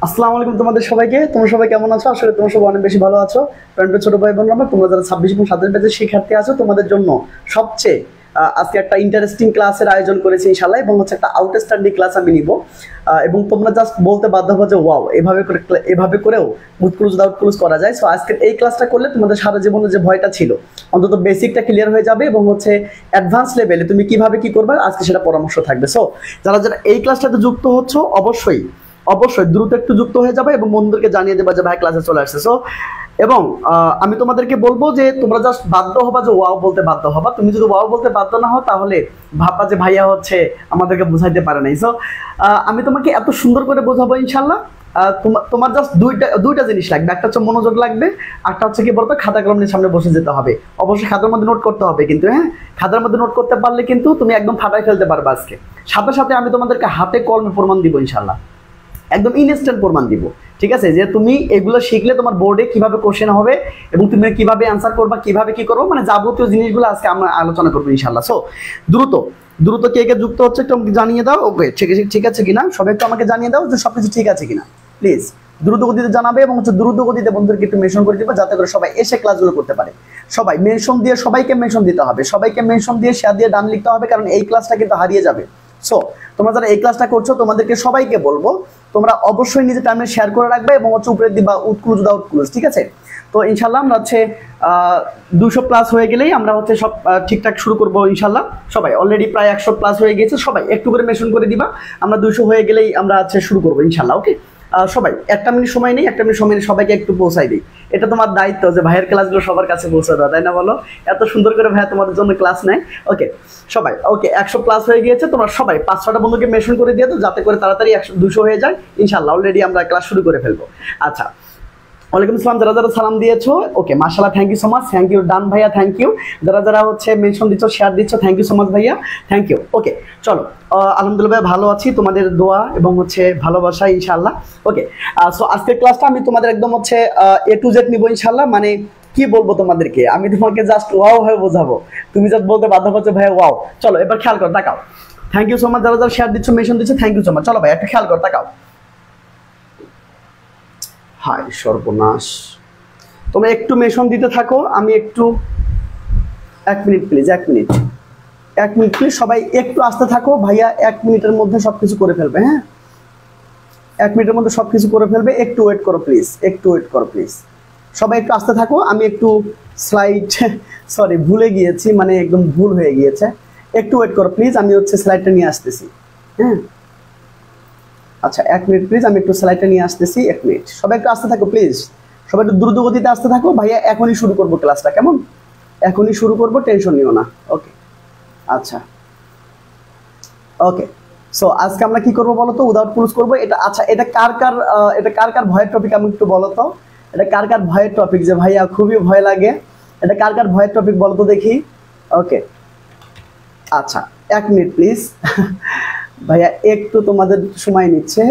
আসসালামু আলাইকুম তোমাদের সবাইকে। তোমরা সবাই কেমন আছো? আসলে তোমরা সবাই অনেক বেশি ভালো আছো। প্রিয় ছোট ভাই বোনরা, তোমরা যারা 26 এবং 27 ব্যাচের শিক্ষার্থী আছো, তোমাদের জন্য সবচেয়ে আজকে একটা ইন্টারেস্টিং ক্লাসের আয়োজন করেছি ইনশাআল্লাহ, এবং হচ্ছে একটা আউটস্ট্যান্ডিং ক্লাস আমি নিব। এবং তোমরা জাস্ট বলতে বাধ্য হবে যে ওয়াও, এভাবে করেও উইথ ক্লুজ উইদাউট ক্লুজ করা যায়। সো আজকে এই ক্লাসটা করলে তোমাদের সারা জীবনে যে ভয়টা ছিল অন্তত বেসিকটা ক্লিয়ার হয়ে যাবে, এবং হচ্ছে অ্যাডভান্স লেভেলে তুমি কিভাবে কি করবে আজকে সেটা পরামর্শ থাকবে। সো যারা যারা এই ক্লাসটাতে যুক্ত হচ্ছ অবশ্যই দ্রুত একটু যুক্ত হয়ে যাবে এবং বন্ধুদেরকে জানিয়ে দেবা যে ভাই ক্লাসে চলে আসছে। সো এবং আমি তোমাদেরকে বলবো যে তোমরা জাস্ট বাধ্য হবা যে ওয়াও বলতে বাধ্য হবা। তুমি যদি ওয়াও বলতে বাধ্য না হও তাহলে ভাববা যে ভাইয়া হচ্ছে আমাদেরকে বোঝাইতে পারে নাই। সো আমি তোমাকে এত সুন্দর করে বোঝাবো ইনশাল্লাহ। তোমার জাস্ট দুইটা জিনিস লাগবে, একটা হচ্ছে মনোযোগ লাগবে, একটা হচ্ছে কি বলতো খাতা কলম নিয়ে সামনে বসে যেতে হবে। অবশ্যই খাতার মধ্যে নোট করতে হবে কিন্তু, হ্যাঁ, খাতার মধ্যে নোট করতে পারলে কিন্তু তুমি একদম ফাটাই ফেলতে পারবে আজকে। সাথে সাথে আমি তোমাদেরকে হাতে কলমে প্রমাণ দিব ইনশাল্লাহ, একদম ইনস্ট্যান্ট প্রমাণ দিব। ঠিক আছে, যে তুমি এগুলো শিখলে তোমার বোর্ডে কিভাবে কোশ্চেন হবে এবং তুমি কিভাবে অ্যান্সার করবা, কিভাবে কি করবো, মানে যাবতীয় জিনিসগুলো আজকে আমরা আলোচনা করবো ইনশাল্লাহ। সো দ্রুত কে কে যুক্ত হচ্ছে একটু জানিয়ে দাও। ওকে, ঠিক আছে কিনা সবাই একটু আমাকে জানিয়ে দাও যে সবকিছু ঠিক আছে কিনা প্লিজ। দ্রুত গতিতে জানাবে এবং হচ্ছে দ্রুত গতিতে বন্ধুদেরকে একটু মেনশন করে দিবে যাতে করে সবাই এসে ক্লাসগুলো করতে পারে। সবাই মেনশন দিয়ে, সবাইকে মেনশন দিতে হবে, সবাইকে মেনশন দিয়ে শেয়ার দিয়ে ডান লিখতে হবে, কারণ এই ক্লাসটা কিন্তু হারিয়ে যাবে। সো তোমরা যারা এই ক্লাসটা করছো তোমাদেরকে সবাইকে বলবো তোমরা অবশ্যই নিজের টাইমে শেয়ার করে রাখবে এবং হচ্ছে উপরে দিবা উৎক্লুজ উইদাউট ক্লুজ। ঠিক আছে, তো ইনশাল্লাহ আমরা হচ্ছে 200 প্লাস হয়ে গেলেই আমরা হচ্ছে সব ঠিকঠাক শুরু করবো ইনশাল্লাহ। সবাই অলরেডি প্রায় 100 প্লাস হয়ে গেছে, সবাই একটু করে মেনশন করে দিবা। আমরা 200 হয়ে গেলেই আমরা হচ্ছে শুরু করবো ইনশাল্লাহ। ওকে, সবাই একটা মিনিট সময় নেই, একটা মিনিট সময় নেই, সবাইকে একটু পৌঁছাই দিই। এটা তোমার দায়িত্ব যে ভাইয়ের ক্লাসগুলো সবার কাছে পৌঁছে দেওয়া, তাই না বলো? এত সুন্দর করে ভাইয়া তোমাদের জন্য ক্লাস নেয়। ওকে সবাই, ওকে 100 প্লাস হয়ে গিয়েছে, তোমরা সবাই 5-6টা বন্ধুকে মেনশন করে দিয়ে তো যাতে করে তাড়াতাড়ি 200 হয়ে যায় ইনশাল্লাহ। অলরেডি আমরা ক্লাস শুরু করে ফেলবো। আচ্ছা, ওয়ালাইকুম আসসালাম যারা যারা সালাম দিয়েছো, ওকে মাশাআল্লাহ, thank you so much, thank you done ভাইয়া, থ্যাংক ইউ। যারা যারা হচ্ছে মেনশন দিচ্ছ, শেয়ার দিচ্ছ, থ্যাংক ইউ সো মাচ ভাইয়া, থ্যাংক ইউ। ওকে চলো, আলহামদুলিল্লাহ ভালো আছি, তোমাদের দোয়া এবং হচ্ছে ভালোবাসা ইনশাআল্লাহ। ওকে, সো আজকের ক্লাসটা আমি তোমাদের একদম হচ্ছে A to Z নিবো ইনশাআল্লাহ। মানে কি বলবো তোমাদেরকে, আমি তোমাকে জাস্ট ওয়াও হয়ে বোঝাবো, তুমি জাস্ট বলতে বাধ্য হচ্ছে ভাইয়া ওয়াও। চলো এবার খেয়াল করো, তাকাও। থ্যাংক ইউ সো মাচ যারা যারা শেয়ার দিচ্ছ, মেনশন দিচ্ছ, থ্যাংক ইউ সো মাচ। চলো ভাই একটা খেয়াল করো, তাকাও। হায় সর্বনাশ, তোমরা একটু মেনশন দিতে থাকো, আমি একটু 1 মিনিট প্লিজ, 1 মিনিট প্লিজ, সবাই একটু আসতে থাকো। ভাইয়া 1 মিনিটের মধ্যে সবকিছু করে ফেলবে, হ্যাঁ 1 মিনিটের মধ্যে সবকিছু করে ফেলবে। একটু ওয়েট করো প্লিজ, একটু ওয়েট করো প্লিজ, সবাই একটু আসতে থাকো। আমি একটু স্লাইড সরি ভুলে গিয়েছি, মানে একদম ভুল হয়ে গিয়েছে। একটু ওয়েট করো প্লিজ, আমি হচ্ছে স্লাইডটা নিয়ে আসতেছি। হ্যাঁ আচ্ছা 1 মিনিট প্লিজ, আমি একটু স্লাইডটা নিয়ে আসতেছি। 1 মিনিট, সবাই একটু আসতে থাকো প্লিজ, সবাই একটু দ্রুত গতিতে আসতে থাকো। ভাইয়া এখনই শুরু করবো ক্লাসটা, কেমন? এখনই শুরু করবো, টেনশন নিও না। ওকে আচ্ছা, ওকে সো আজকে আমরা কি করবো বলো তো? উইদাউট ক্লুজ করবো। এটা আচ্ছা, এটা কার কার ভয়ের টপিক আমি একটু বলো তো? এটা কার কার ভয়ের টপিক যে ভাইয়া খুবই ভয় লাগে? এটা কার কার ভয়ের টপিক বলো তো দেখি। ওকে আচ্ছা 1 মিনিট প্লিজ ভাইয়া একটু তোমাদের সময় নিচ্ছে,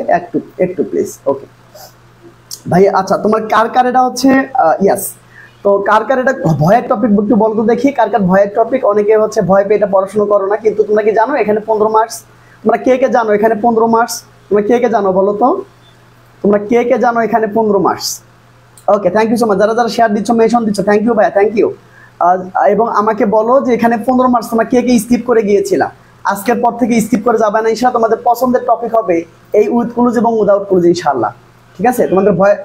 একটু প্লিজ। ওকে ভাইয়া আচ্ছা, তোমার কার কার এটা হচ্ছে ইয়াস, তো কার কার এটা ভয়ের টপিক একটু বলো তো দেখি, কার কার ভয়ের টপিক? অনেকে হচ্ছে ভয় পেয়ে এটা পড়াশোনা করো না, কিন্তু তোমরা কি জানো এখানে 15 মার্কস? তোমরা কে কে জানো এখানে 15 মার্কস? তোমরা কে কে জানো বলো তো? তোমরা কে কে জানো এখানে 15 marks? Okay thank you so much যারা যারা শেয়ার দিচ্ছ, মেনশন দিচ্ছ, থ্যাংক ইউ ভাইয়া, থ্যাংক ইউ। এবং আমাকে বলো যে এখানে 15 মার্কস তোমরা কে কে স্কিপ করে গিয়েছিলা? আজকের পর থেকে স্কিপ করে যাবে না ইনশাআল্লাহ। তোমাদের পছন্দের টপিক হবে এই উইথ ক্লুজ এবং উইদাউট ক্লুজ ইনশাআল্লাহ। ঠিক আছে,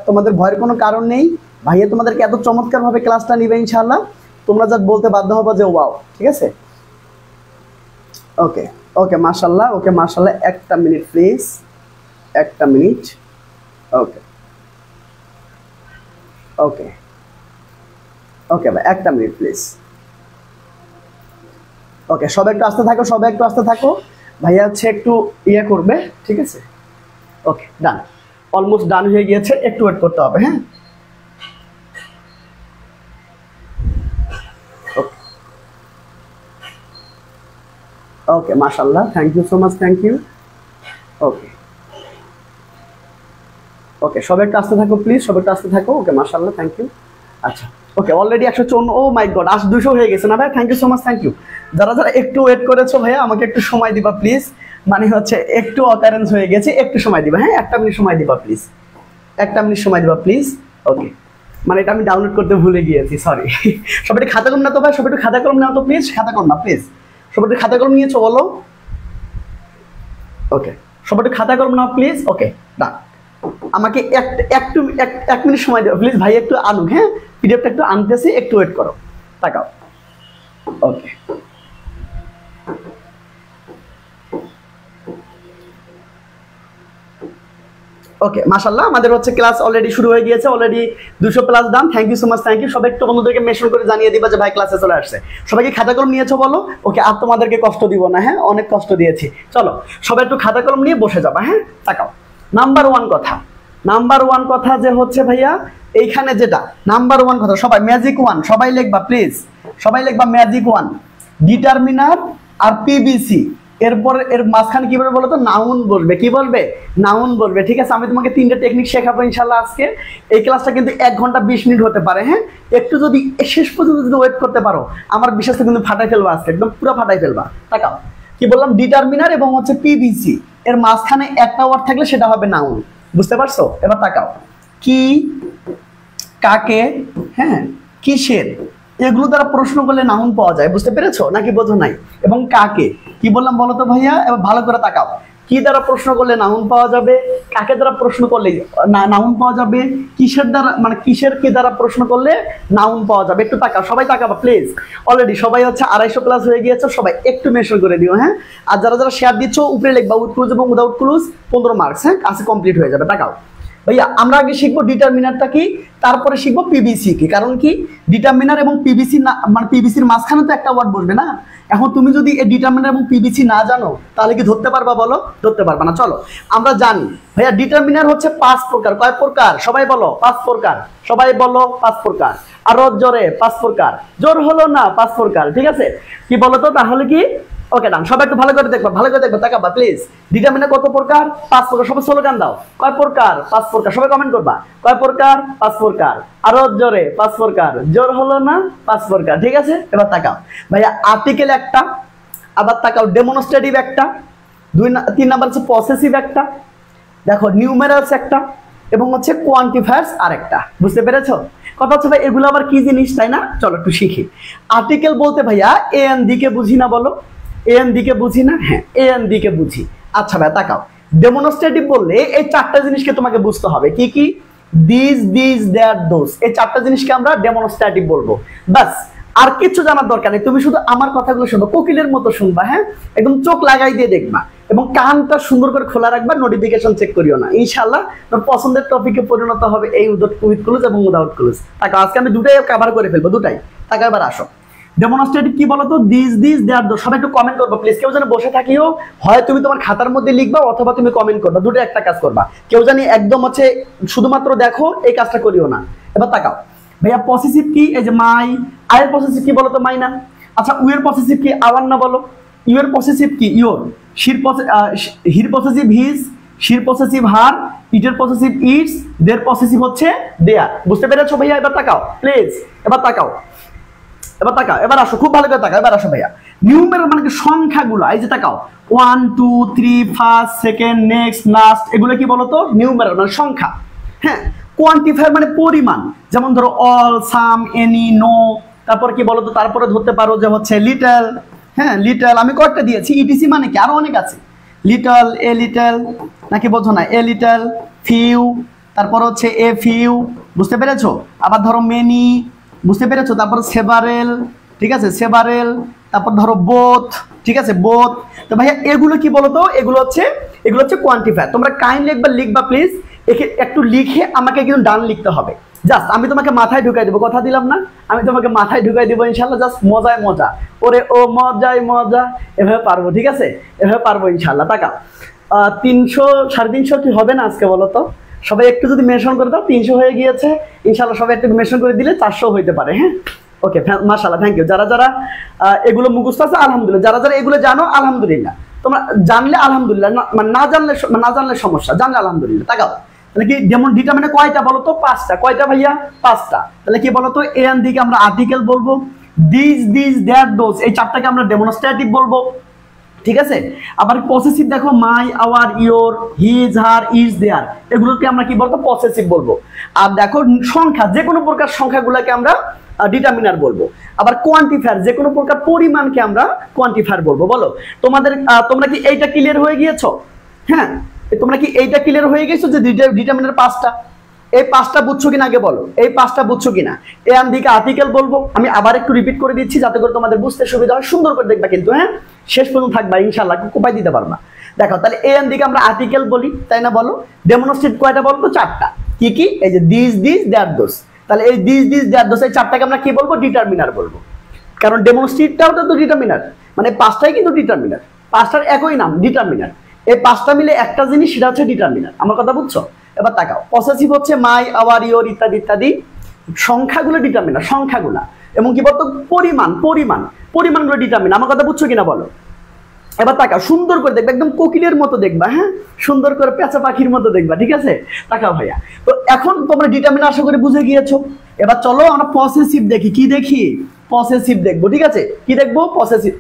তোমাদের ভয়ের কোনো কারণ নেই। ভাইয়া তোমাদেরকে এত চমৎকার ভাবে ক্লাসটা নিবে ইনশাআল্লাহ, তোমরা যা বলতে বাধ্য হবে যে ওয়াও। ঠিক আছে, ওকে ওকে মাশাআল্লাহ, ওকে মাশাআল্লাহ। 1টা মিনিট প্লিজ, 1টা মিনিট। ওকে ওকে ওকে ভাই 1টা মিনিট প্লিজ। ওকে সবাই একটু আসতে থাকো, সবাই একটু আসতে থাকো। ভাইয়া হচ্ছে একটু ইয়ে করবে, ঠিক আছে? ওকে ডান, অলমোস্ট ডান হয়ে গিয়েছে, একটু ওয়েট করতে হবে। হ্যাঁ ওকে মাশাআল্লাহ, thank you so much, thank you. Okay okay সবাই একটু আসতে থাকো প্লিজ, সবাই একটু আসতে থাকো। ওকে মাশাআল্লাহ, থ্যাংক ইউ। আচ্ছা ওকে অলরেডি 154, ও মাই গড 200 হয়ে গেছে না ভাই? Thank you so much, thank you. যারা যারা একটু ওয়েট করেছো ভাইয়া আমাকে একটু সময় দিবা প্লিজ, মানে হচ্ছে একটু অকারেন্স হয়ে গেছে, একটু সময় দিবা। হ্যাঁ 1টা মিনিট সময় দিবা প্লিজ, একটা মিনিট সময় দিবা প্লিজ। ওকে, মানে এটা আমি ডাউনলোড করতে ভুলে গিয়েছি, সরি। সবাই একটু খাতা কলম না তো ভাই, সবাই একটু খাতা কলম নাও তো প্লিজ, খাতা কলম না প্লিজ, সবাই একটু খাতা কলম নিয়েছো বলো। ওকে, সবাই একটু খাতা কলম নাও প্লিজ। ওকে, ডান। আমাকে এক মিনিট সময় দেবো প্লিজ ভাই, একটু আনুক, হ্যাঁ পিডিএফটা একটু আনতেছি, একটু ওয়েট করো, তাকাও। ওকে, ওকে, মাশাআল্লাহ আমাদের হচ্ছে ক্লাস অলরেডি শুরু হয়ে গিয়েছে, already 200 plus done. Thank you so much, thank you. সবাই একটু বন্ধুদেরকে মেনশন করে জানিয়ে দিবা যে ভাই ক্লাসে চলে আসছে। সবাইকে খাতা কলম নিয়েছো বলো। ওকে, আর তোমাদেরকে কষ্ট দিব না, হ্যাঁ অনেক কষ্ট দিয়েছি। চলো সবাই একটু খাতা কলম নিয়ে বসে যাবা, হ্যাঁ তাকাও। নাম্বার ওয়ান কথা যে হচ্ছে ভাইয়া এইখানে যেটা নাম্বার ওয়ান কথা, সবাই ম্যাজিক ওয়ান সবাই লিখবা প্লিজ, সবাই লিখবা ম্যাজিক ওয়ান। ডিটারমিনার আর পিবিসি, এরপর এর মাঝখানে কি বলবে বলো তো, নাউন বলবে। কি বলবে? নাউন বলবে। ঠিক আছে, আমি তোমাকে 3টে টেকনিক শেখাবো ইনশাল্লাহ আজকে। এই ক্লাসটা কিন্তু 1 ঘন্টা 20 মিনিট হতে পারে, হ্যাঁ একটু যদি শেষ পর্যন্ত যদি ওয়েট করতে পারো, আমার বিশ্বাসে কিন্তু ফাটাই ফেলবা আজকে, একদম পুরো ফাটাই ফেলবা। তাকাও, কি বললাম, ডিটারমিনার এবং হচ্ছে পিবিসি এর মাঝখানে একটা ওয়ার্ড থাকলে সেটা হবে নাউন। বুঝতে পারছো? এবার তাকাও, কি, কাকে, হ্যাঁ কিসের, এগুলো দ্বারা প্রশ্ন করলে নাউন পাওয়া যায়। বুঝতে পেরেছো নাকি বোঝো নাই? এবং কাকে, কি বললাম বলো তো ভাইয়া, এবার ভালো করে তাকাও। কি দ্বারা প্রশ্ন করলে নাউন পাওয়া যাবে, কাকে দ্বারা প্রশ্ন করলে নাউন পাওয়া যাবে, কিসের দ্বারা মানে কিসের কি দ্বারা প্রশ্ন করলে নাউন পাওয়া যাবে। একটু তাকাও, সবাই তাকাবা প্লিজ। অলরেডি সবাই হচ্ছে 250 প্লাস হয়ে গিয়েছে, সবাই একটু মেনশন করে দিও, হ্যাঁ। আর যারা যারা শেয়ার দিচ্ছ উপরে লিখবা উইথ ক্লুজ এবং উইদাউট ক্লুজ, 15 মার্কস, হ্যাঁ কাছে কমপ্লিট হয়ে যাবে। তাকাও ভাইয়া, আমরা আগে শিখবো ডিটারমিনারটা কি, তারপরে শিখবো পিবিসি কি। কারণ কি, ডিটারমিনার এবং পিবিসি মানে পিবিসির মাঝখানে তো একটা ওয়ার্ড বসবে না। এখন তুমি যদি এই ডিটারমিনার এবং পিবিসি না জানো তাহলে কি ধরতে পারবা বলো? ধরতে পারবা না। চলো আমরা জানি ভাইয়া ডিটারমিনার হচ্ছে 5 প্রকার। কয় প্রকার? সবাই বলো 5 প্রকার, সবাই বলো 5 প্রকার। আরো জোরে 5 প্রকার, জোর হলো না 5 প্রকার। ঠিক আছে, কি বলো তো তাহলে কি? ওকে ডান, সবাই একটু ভালো করে দেখবা, ভালো করে দেখবা, তাকাবা প্লিজ। ডিটারমিনার কত প্রকার? 5 প্রকার। সবাই স্লোগান দাও, কয় প্রকার? 5 প্রকার। সবাই কমেন্ট করবা, কয় প্রকার? 5 প্রকার। আরো জোরে 5 প্রকার, জোর হলো না 5 প্রকার। ঠিক আছে, এবার তাকাও ভাইয়া, আর্টিকেল একটা, আবার তাকাও ডেমনস্ট্রেটিভ একটা, 3 নাম্বার হচ্ছে পসেসিভ একটা, দেখো নিউমেরালস একটা, এবং হচ্ছে কোয়ান্টিফায়ার্স আরেকটা। বুঝতে পেরেছো? কথা হচ্ছে ভাই এগুলো আবার কি জিনিস, তাই না? চলো একটু শিখি। আর্টিকেল বলতে ভাইয়া এ এন ডি কে বুঝি না, বলো এ এন ডি কে বুঝি না? হ্যাঁ এ এন ডি কে বুঝি। আচ্ছা ভাই তাকাও, ডেমনস্ট্রেটিভ বললে এই 4টা জিনিসকে তোমাকে বুঝতে হবে। কি কি? দিস, দিস, দ্যাট, দোস। এই 4টা জিনিসকে আমরা ডেমনস্ট্রেটিভ বলবো। বাস, আর কিছু জানার দরকার নেই, তুমি শুধু আমার কথাগুলো শুনবা, কোকিলের মতো শুনবা, হ্যাঁ একদম চোখ লাগাই দিয়ে দেখবা, এবং কানটা সুন্দর করে খোলা রাখবা, নোটিফিকেশন চেক করিও না। ইনশাআল্লাহ তোর পছন্দের টপিকে পরিণত হবে এই উইথ ক্লুজ এবং উইদাউট ক্লুজ। তাকে আজকে আমি দুটাই কভার করে ফেলবো, দুটাই। তাকে এবার আসো, ডেমনস্ট্রেটিভ কি বলতো? দিস, দিস, দ্যাট, দোস। সবাই একটু কমেন্ট করবা প্লিজ, কেউ যেন বসে থাকিও, হয় তুমি তোমার খাতার মধ্যে লিখবা অথবা তুমি কমেন্ট করবা, দুটো একটা কাজ করবা। কেউ জানি একদম হচ্ছে শুধুমাত্র দেখো এই কাজটা করিও না। এবার তাকাও ভাইয়া, পসেসিভ কি? এই যে মাই। আয়ের পসেসিভ কি বলতো? মাই না? আচ্ছা উয়ের পসেসিভ কি? আওয়ার না? বলো ইউর পসেসিভ কি? ইউর। হির পসেসিভ হিজ, শির পসেসিভ হার, ইটের পসেসিভ ইটস, দের পসেসিভ হচ্ছে দেয়ার। বুঝতে পেরেছো ভাইয়া? এবার তাকাও প্লিজ, এবার তাকাও, এবার তাকাও, এবার আসো, খুব ভালো করে তাকাও। এবার আসো ভাইয়া, নিউমেরাল মানে কি? সংখ্যাগুলো। এই যে তাকাও 1 2 3 ফার্স্ট সেকেন্ড নেক্সট লাস্ট, এগুলো কি বলতো? নিউমেরাল মানে সংখ্যা, হ্যাঁ। কোয়ান্টিফায়ার মানে পরিমাণ, যেমন ধরো অল, সাম, এনি, নো। তারপর কি বলতো? তারপরে ধরতে পারো যে হচ্ছে লিটল, হ্যাঁ লিটল আমি কয়েকটা দিয়েছি। ইটিসি মানে কি? আরো অনেক আছে। লিটল, এ লিটল, নাকি বোঝো না? এ লিটল, ফিউ, তারপর হচ্ছে এ ফিউ। বুঝতে পেরেছো? আবার ধরো মেনি, বুঝতে পেরেছো? তারপর সেভারেল, ঠিক আছে সেভারেল, তারপর ধরো বোথ, ঠিক আছে বোথ। তো ভাইয়া এগুলো কি বলতো? এগুলো হচ্ছে কোয়ান্টিফায়ার। তোমরা কাইন্ডলি একবার লিখবা প্লিজ, একটু লিখে আমাকে কিন্তু ডান লিখতে হবে। জাস্ট আমি তোমাকে মাথায় ঢুকাই দেবো, কথা দিলাম না? আমি তোমাকে মাথায় ঢুকাই দেবো ইনশাল্লাহ। জাস্ট মজায় মজা, ওরে ও মজায় মজা, এভাবে পারবো। ঠিক আছে, এভাবে পারবো ইনশাল্লাহ। টাকা 300 350 কি হবে না আজকে বলো তো? সবাই একটু যদি মেনশন করে দাও, 300 হয়ে গিয়েছে ইনশাল্লাহ। সবাই একটু মেনশন করে দিলে 400 হইতে পারে, হ্যাঁ ওকে মাশাআল্লাহ, থ্যাংক ইউ। যারা যারা এগুলো মুখস্থ আছে আলহামদুলিল্লাহ, যারা যারা এগুলো জানো আলহামদুলিল্লাহ। তোমরা জানলে আলহামদুলিল্লাহ, মানে না জানলে সমস্যা, জানলে আলহামদুলিল্লাহ। তাকাও তাহলে কি, যেমন ডিটারমিনার কয়টা বলো তো? 5টা। কয়টা ভাইয়া? 5টা। তাহলে কি বলতো? এ এন দিকে আমরা আর্টিকেল বলবো, দিস, দিস, দ্যাট, দোস, এই 4টাকে আমরা ডেমনস্ট্রেটিভ বলবো। ঠিক আছে। আবার পসেসিভ দেখো my, our, your, his, her, its, their, এগুলোকে আমরা কি বলবো? পসেসিভ বলবো। আর দেখো সংখ্যা, যে কোনো প্রকার সংখ্যাগুলোকে আমরা ডিটারমিনার বলবো। আবার কোয়ান্টিফায়ার, যে কোনো প্রকার পরিমাণকে আমরা কোয়ান্টিফায়ার বলবো। বলো তোমরা কি এইটা ক্লিয়ার হয়ে গিয়েছো? হ্যাঁ, তোমরা কি এইটা ক্লিয়ার হয়ে গেছো যে ডিটারমিনার 5টা? এই 5টা বুঝছো কিনা আগে বলো, এই 5টা বুঝছো কিনা? এ আন দিকে আর্টিকেল বলবো, আমি আবার একটু রিপিট করে দিচ্ছি যাতে করে তোমাদের বুঝতে সুবিধা হয়। সুন্দর করে দেখবা কিন্তু, হ্যাঁ, শেষ পর্যন্ত থাকবা, ইনশাআল্লাহ কোপাই দিতে পারবা। দেখো তাহলে এ আন দিকে আমরা আর্টিকেল বলি, তাই না? বলো ডেমনস্ট্রেট কয়টা বলতো? 4টা। কি কি? এই যে দিস দ্যাট দোস। তাহলে এই দিস দ্যাট দোস, এই 4টাকে আমরা কি বলবো? ডিটারমিনার বলবো। কারণ ডেমনস্ট্রেটটাও তো ডিটারমিনার, মানে 5টাই কিন্তু ডিটারমিনার, 5টার একই নাম ডিটারমিনার। এই 5টা মিলে একটা জিনিস, সেটা হচ্ছে ডিটারমিনার। আমার কথা বুঝছো? এবার তাকাও, পসেসিভ হচ্ছে মাই, আওয়ার, ইওর ইত্যাদি ইত্যাদি। সংখ্যাগুলো ডিটারমিনার, সংখ্যাগুলো। এবং কি বলতো? পরিমাণগুলো ডিটারমিনার। আমার কথা বুঝছো কিনা বলো? এবার তাকাও, সুন্দর করে দেখবা, একদম কোকিলের মতো দেখবা, হ্যাঁ, সুন্দর করে পেঁচা পাখির মতো দেখবা, ঠিক আছে? তাকাও ভাইয়া, তো এখন তোমরা ডিটারমিনার আশা করে বুঝে গিয়েছো। এবার চলো আমরা পসেসিভ দেখি। কি দেখি? পসেসিভ দেখবো, ঠিক আছে? কি দেখবো? পসেসিভ,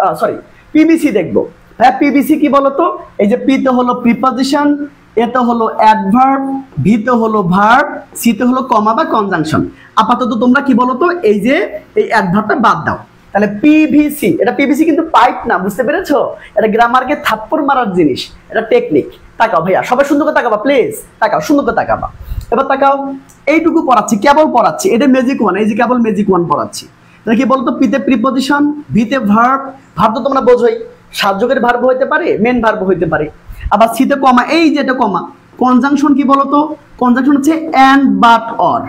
পিবিসি দেখবো। হ্যাঁ, পিবিসি কি বলতো? এই যে পি তে হলো প্রিপজিশন, এতে হলো অ্যাডভার্ব, ভিতে হলো ভার্ব, সিতে হলো কমা বা কনজাংশন। আপাতত তোমরা কি বলতো? এই যে এই অ্যাডভার্বটা বাদ দাও। তাহলে পিভিসি, এটা পিভিসি কিন্তু পাইপ না, বুঝতে পেরেছো? এটা গ্রামারকে থাপ্পড় মারার জিনিস, এটা টেকনিক। তাকাও ভাইয়া, সবাই সুন্দর করে তাকাবা প্লিজ, তাকাও, সুন্দর করে তাকাবা। এবার তাকাও, এইটুকু পড়াচ্ছি, কেবল পড়াচ্ছি, এটা ম্যাজিক ওয়ান, এই যে কেবল ম্যাজিক ওয়ান পড়াচ্ছি। তাহলে কি বলতো? পিতে প্রিপজিশন, ভিতে ভার্ব, ভার্ব তো তোমরা বোঝোই, সাহায্যকারী ভার্ব হইতে পারে, মেন ভার্ব হইতে পারে। আবার সিতে কমা, এই যে এটা কমা। কনজাংশন কি বলতো? কনজাংশন হচ্ছে and but or.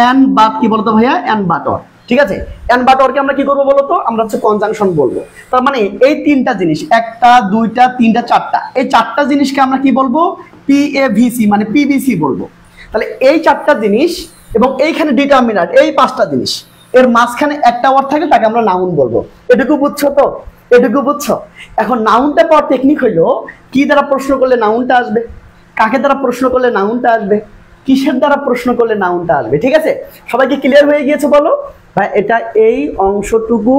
And but কি বলতো ভাইয়া? এন্ড বাট অর, ঠিক আছে? এন্ড বাট অরকে আমরা কি করবো বলতো? আমরা হচ্ছে কনজাংশন বলবো। তার মানে এই 3টা জিনিস, 1টা 2টা 3টা 4টা, এই 4টা জিনিসকে আমরা কি বলবো? পিএভিসি মানে পিবিসি বলবো। তাহলে এই 4টা জিনিস এবং এইখানে ডিটারমিনার, এই 5টা জিনিস, এর মাঝখানে একটা ওয়ার্ড থাকে, তাকে আমরা নাউন বলবো। এটুকু বুঝছো তো? এটুকু বুঝছো? এখন নাউনটা পাওয়ার টেকনিক হইলো, কি দ্বারা প্রশ্ন করলে নাউনটা আসবে, কাকে দ্বারা প্রশ্ন করলে নাউনটা আসবে, কিসের দ্বারা প্রশ্ন করলে নাউনটা আসবে, ঠিক আছে? সবাইকে ক্লিয়ার হয়ে গিয়েছে বলো? ভাই এটা এই অংশটুকু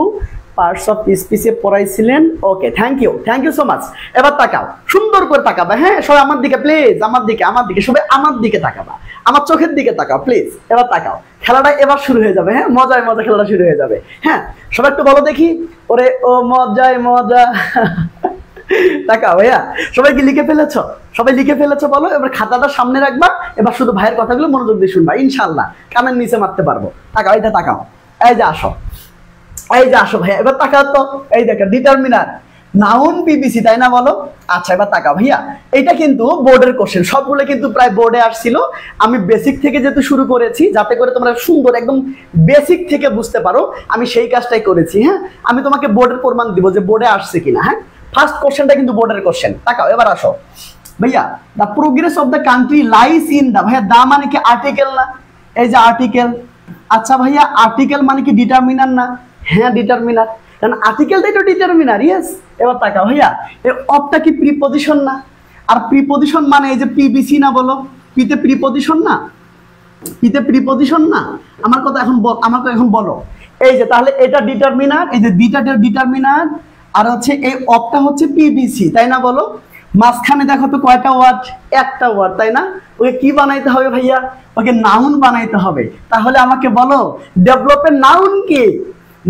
পার্টস অফ স্পিচে পড়াইছিলেন। Okay, thank you so much. এবার তাকাও, সুন্দর করে তাকাবা, হ্যাঁ, সবাই আমার দিকে প্লিজ, আমার দিকে সবাই আমার দিকে তাকাবা, আমার চোখের দিকে তাকাও প্লিজ। এবার তাকাও, খেলাটা এবার শুরু হয়ে যাবে, হ্যাঁ, মজায় মজা খেলাটা শুরু হয়ে যাবে। হ্যাঁ, সবাই একটু বলো দেখি, ওরে ও মজায় মজা। তাকাও ভাইয়া, সবাই কি লিখে ফেলেছো? সবাই লিখে ফেলেছো বলো। এবার খাতাটা সামনে রাখবা, এবার শুধু ভাইয়ের কথাগুলো মনোযোগ দিয়ে শুনবা, ইনশাআল্লাহ কানের নিচে মারতে পারবো। তাকাও, এইটা তাকাও, এই যে আসো, এই যে আসো ভাইয়া, এবার তাকাও তো, এই দেখো ডিটারমিনার, নাউন পিবিসি, তাই না বলো? আচ্ছা এবার তাকাও ভাইয়া, এটা কিন্তু বোর্ডের কোশ্চেন, সবগুলো কিন্তু প্রায় বোর্ডে আসছিল। আমি বেসিক থেকে যেহেতু শুরু করেছি, যাতে করে তোমরা সুন্দর একদম বেসিক থেকে বুঝতে পারো, আমি সেই কাজটাই করেছি। হ্যাঁ, আমি তোমাকে বোর্ডের প্রমাণ দিব যে বোর্ডে আসছে কিনা। হ্যাঁ, ফার্স্ট কোশ্চেনটা কিন্তু বোর্ডের কোশ্চেন। তাকাও, এবার আসো ভাইয়া, the progress of the country lies in the, ভাইয়া দা মানে কি আর্টিকেল না? এই যে আর্টিকেল। আচ্ছা ভাইয়া, আর্টিকেল মানে কি ডিটারমিনার না? হ্যাঁ, ডিটারমিনার, কারণ আর্টিকেলটাই তো ডিটারমিনার। ইয়েস। এবার তাকাও ভাইয়া, এই অফটা কি প্রিপজিশন না? আর প্রিপজিশন মানে এই যে পিবিসি না? বলো, পিতে প্রিপজিশন না? পিতে প্রিপজিশন না? আমার কথা এখন আমাকে এখন বলো, এই যে তাহলে এটা ডিটারমিনার, এই যে দুইটা ডিটারমিনার, আর হচ্ছে এই অফটা হচ্ছে পিবিসি, তাই না? বলো, মাঝখানে দেখো তো কয়টা ওয়ার্ড? একটা ওয়ার্ড, তাই না? ওকে কি বানাইতে হবে ভাইয়া? ওকে নাউন বানাইতে হবে। তাহলে আমাকে বলো ডেভেলপের নাউন কি?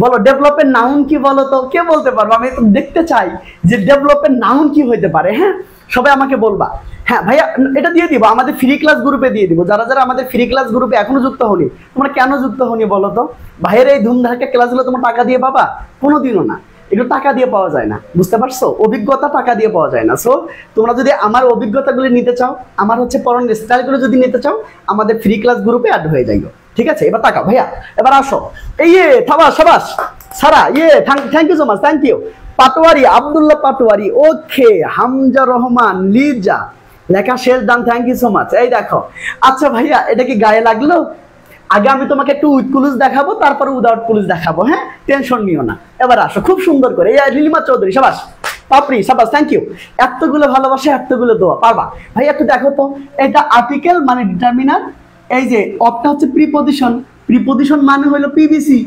বলো ডেভেলপের নাউন কি? বলো তো, কে বলতে পারবো? আমি দেখতে চাই যে ডেভেলপের নাউন কি হইতে পারে। হ্যাঁ, সবাই আমাকে বলবা। হ্যাঁ ভাইয়া, এটা দিয়ে দিব, আমাদের ফ্রি ক্লাস গ্রুপে দিয়ে দিব। যারা যারা আমাদের ফ্রি ক্লাস গ্রুপে এখনো যুক্ত হনি, তোমরা কেন যুক্ত হনি বলো তো? ভাইয়ের এই ধুমধারাক্কা ক্লাসগুলো তোমার টাকা দিয়ে পাবা? কোনোদিনও না, এগুলো টাকা দিয়ে পাওয়া যায় না, বুঝতে পারছো? অভিজ্ঞতা টাকা দিয়ে পাওয়া যায় না। সো তোমরা যদি আমার অভিজ্ঞতাগুলো নিতে চাও, আমার হচ্ছে পড়ানোর স্টাইলগুলো যদি নিতে চাও, আমাদের ফ্রি ক্লাস গ্রুপে অ্যাড হয়ে যাইও, ঠিক আছে? এবার তাকাও ভাইয়া, এবার আসো, এই থাবা সাবাস সারা, thank you so much, thank you. Patwari, Abdullah Patwari, okay. Hamza Rahman, Liza, লেখা শেষ দান, থ্যাংক ইউ সো মাচ। এই দেখো, আচ্ছা ভাইয়া, এটা কি গায়ে লাগলো? আগে আমি তোমাকে একটু উইথ কুলুস দেখাবো, তারপরে উইদাউট কুলুস দেখাবো। হ্যাঁ, টেনশন নিও না। এবার আসো, খুব সুন্দর করে। এই লিলিমা চৌধুরী, সাবাস। পাপড়ি, সাবাস, থ্যাংক ইউ। এতগুলো ভালোবাসা, এতগুলো দোয়া, পারবা। ভাই একটু দেখো তো, এটা আর্টিকেল মানে ডিটারমিনার, এই যে অপটা হচ্ছে প্রিপজিশন, প্রিপজিশন মানে হলো পিবিসি,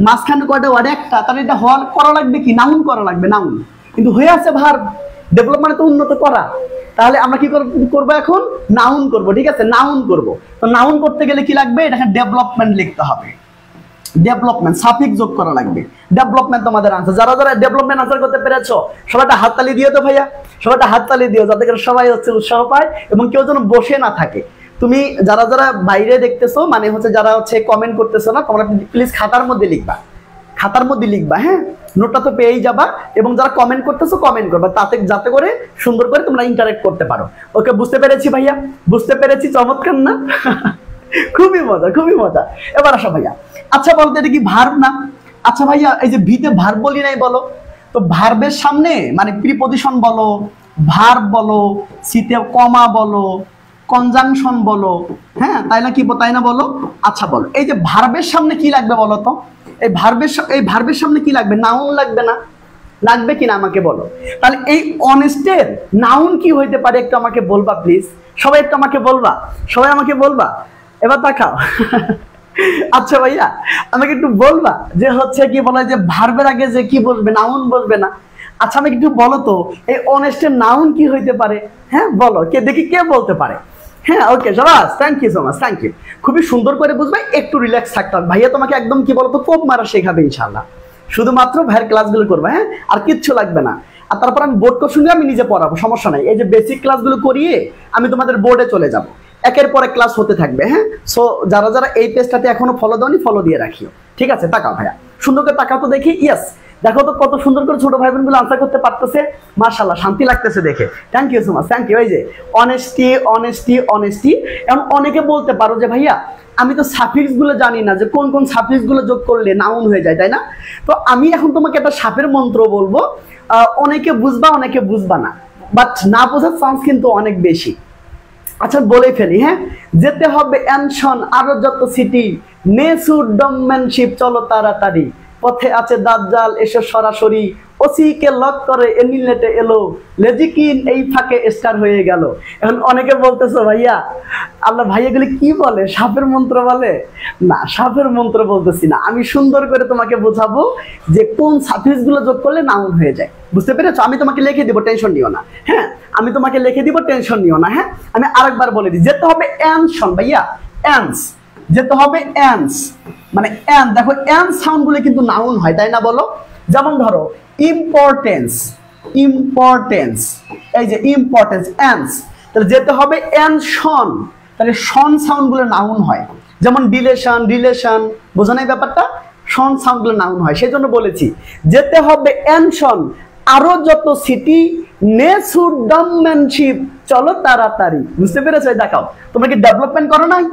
মাঝখানে কয়টা ওয়ার্ড? একটা। তাহলে এটা হওয়ার করা লাগবে কি? নাউন করা লাগবে, নাউন। কিন্তু হয়ে আছে ভার্ব। ডেভেলপ মানে তো উন্নত করা। তাহলে আমরা কি করব এখন? নাউন করব। ঠিক আছে, নাউন করব। তো নাউন করতে গেলে কি লাগবে? এটাকে ডেভেলপমেন্ট লিখতে হবে। ডেভেলপমেন্ট সাফিক্স যোগ করা লাগবে। ডেভেলপমেন্ট তোমাদের আনসার। যারা যারা ডেভেলপমেন্ট আনসার করতে পেরেছো সবাইটা হাততালি দিও তো ভাইয়া, সবাইটা হাততালি দিও, যাতে করে সবাই হচ্ছে উৎসাহ পায় এবং কেউ যেন বসে না থাকে। তুমি যারা যারা বাইরে দেখতেছো, মানে হচ্ছে যারা হচ্ছে কমেন্ট করতেছো না, তোমরা প্লিজ খাতার মধ্যে লিখবা, খাতার মধ্যে লিখবা। হ্যাঁ, নোটটা তো পেয়েই যাবা। এবং যারা কমেন্ট করতেছো কমেন্ট করবা, তাতে যাতে করে সুন্দর করে তোমরা ইন্টারেক্ট করতে পারো। ওকে, বুঝতে পেরেছি ভাইয়া, বুঝতে পেরেছি। চমৎকার না? খুবই মজা, খুবই মজা। এবার আসো ভাইয়া, আচ্ছা বলতো এটা কি ভার্ব না? আচ্ছা ভাইয়া, এই যে ভিতে ভার্ব বলি নাই বলো, তো ভার্বের সামনে মানে প্রিপজিশন বলো, ভার্ব বলো, সিতে কমা বলো, কনজাংশন বলো, হ্যাঁ তাই না? কি তাই না বলো? আচ্ছা বলো, এই যে ভার্বের সামনে কি লাগবে বলো তো? এই ভার্বের সামনে কি লাগবে? নাউন লাগবে না? লাগবে কিনা আমাকে বলো। তাহলে এই অনেস্টের নাউন কি হইতে পারে একটু আমাকে বলবা প্লিজ। সবাই একটু আমাকে বলবা, সবাই আমাকে বলবা। এবার তাকাও। আচ্ছা ভাইয়া, আমাকে একটু বলবা যে হচ্ছে কি বলা, যে ভার্বের আগে যে কি বসবে? নাউন বসবে না? আচ্ছা আমাকে একটু বলো তো এই অনেস্টের নাউন কি হইতে পারে? হ্যাঁ বলো, কে দেখি কে বলতে পারে। হ্যাঁ ওকে, সবাস, thank you so much, thank you. খুবই সুন্দর করে বুঝবে, একটু রিল্যাক্স থাকতে হবে। ভাইয়া তোমাকে একদম কি বলতো কোপ মারা শেখাবে ইনশাআল্লাহ। শুধুমাত্র ভাইয়ের ক্লাসগুলো করবে, হ্যাঁ, আর কিচ্ছু লাগবে না। আর তারপর আমি বোর্ড কোশ্চেন আমি নিজে পড়াবো, সমস্যা নাই। এই যে বেসিক ক্লাসগুলো করিয়ে আমি তোমাদের বোর্ডে চলে যাব, একের পরে ক্লাস হতে থাকবে। হ্যাঁ, সো যারা যারা এই পেজটাতে এখনো ফলো দাওনি, ফলো দিয়ে রাখিও। ঠিক আছে, তাকাও ভাইয়া, সুন্দর করে তাকাও তো দেখি। ইয়েস, দেখো তো কত সুন্দর করে ছোট ভাই বোনগুলো আনসার করতে পারতেছে। মাশাআল্লাহ, শান্তি লাগতেছে দেখে। Thank you so much, thank you. এই যে অনেস্টি, অনেস্টি, অনেস্টি। এখন অনেকে বলতে পারো যে ভাইয়া আমি তো সাফিক্স গুলো জানি না, যে কোন কোন সাফিক্স গুলো যোগ করলে নাউন হয়ে যায়, তাই না? তো আমি এখন তোমাকে একটা সাপের মন্ত্র বলবো, অনেকে বুঝবা অনেকে বুঝবা না, বাট না বোঝার চান্স কিন্তু অনেক বেশি। আচ্ছা বলে ফেলি, হ্যাঁ, যেতে হবে অ্যানশন, আরো যত সিটি, নেসুর ডমম্যানশিপ, চলো তাড়াতাড়ি, পথে আছে দাজ্জাল, এসে সরাসরি, ওসিকে লক করে এনিলেটে এলো, লেজিকিন এই ফাঁকে স্টার হয়ে গেল। এখন অনেকে বলতেছো ভাইয়া আল্লাহ ভাই এগুলি কি বলে, সাপের মন্ত্র বলে? না, সাপের মন্ত্র বলতেছি না, আমি সুন্দর করে তোমাকে বোঝাবো যে কোন সাফিক্স গুলো যোগ করলে নাউন হয়ে যায়। বুঝতে পেরেছো? আমি তোমাকে লিখে দিব, টেনশন নিও না। হ্যাঁ, আমি তোমাকে লিখে দিব, টেনশন নিও না। হ্যাঁ, আমি আরেকবার বলে দিই, যেতে হবে অ্যানশন ভাইয়া, অ্যান্স, যেতে হবে অ্যান্স, মানে অ্যান। দেখো অ্যান সাউন্ড গুলো কিন্তু নাউন হয়, তাই না বলো? যেমন ধরো ইম্পর্টেন্স, ইম্পর্টেন্স, এই যে ইম্পর্টেন্স, অ্যান্স। তাহলে যেতে হবে অ্যানশন, তাহলে শন সাউন্ড গুলো নাউন হয়। যেমন ডিলেশন, রিলেশন, বোঝা নাই ব্যাপারটা? শন সাউন্ড গুলো নাউন হয়, সেই জন্য বলেছি যেতে হবে অ্যানশন, আরো যত সিটি, নেসুর ডমম্যানশিপ, চলো তাড়াতাড়ি। বুঝতে পেরেছো? দেখাও, তোমরা কি ডেভেলপমেন্ট করো নাই?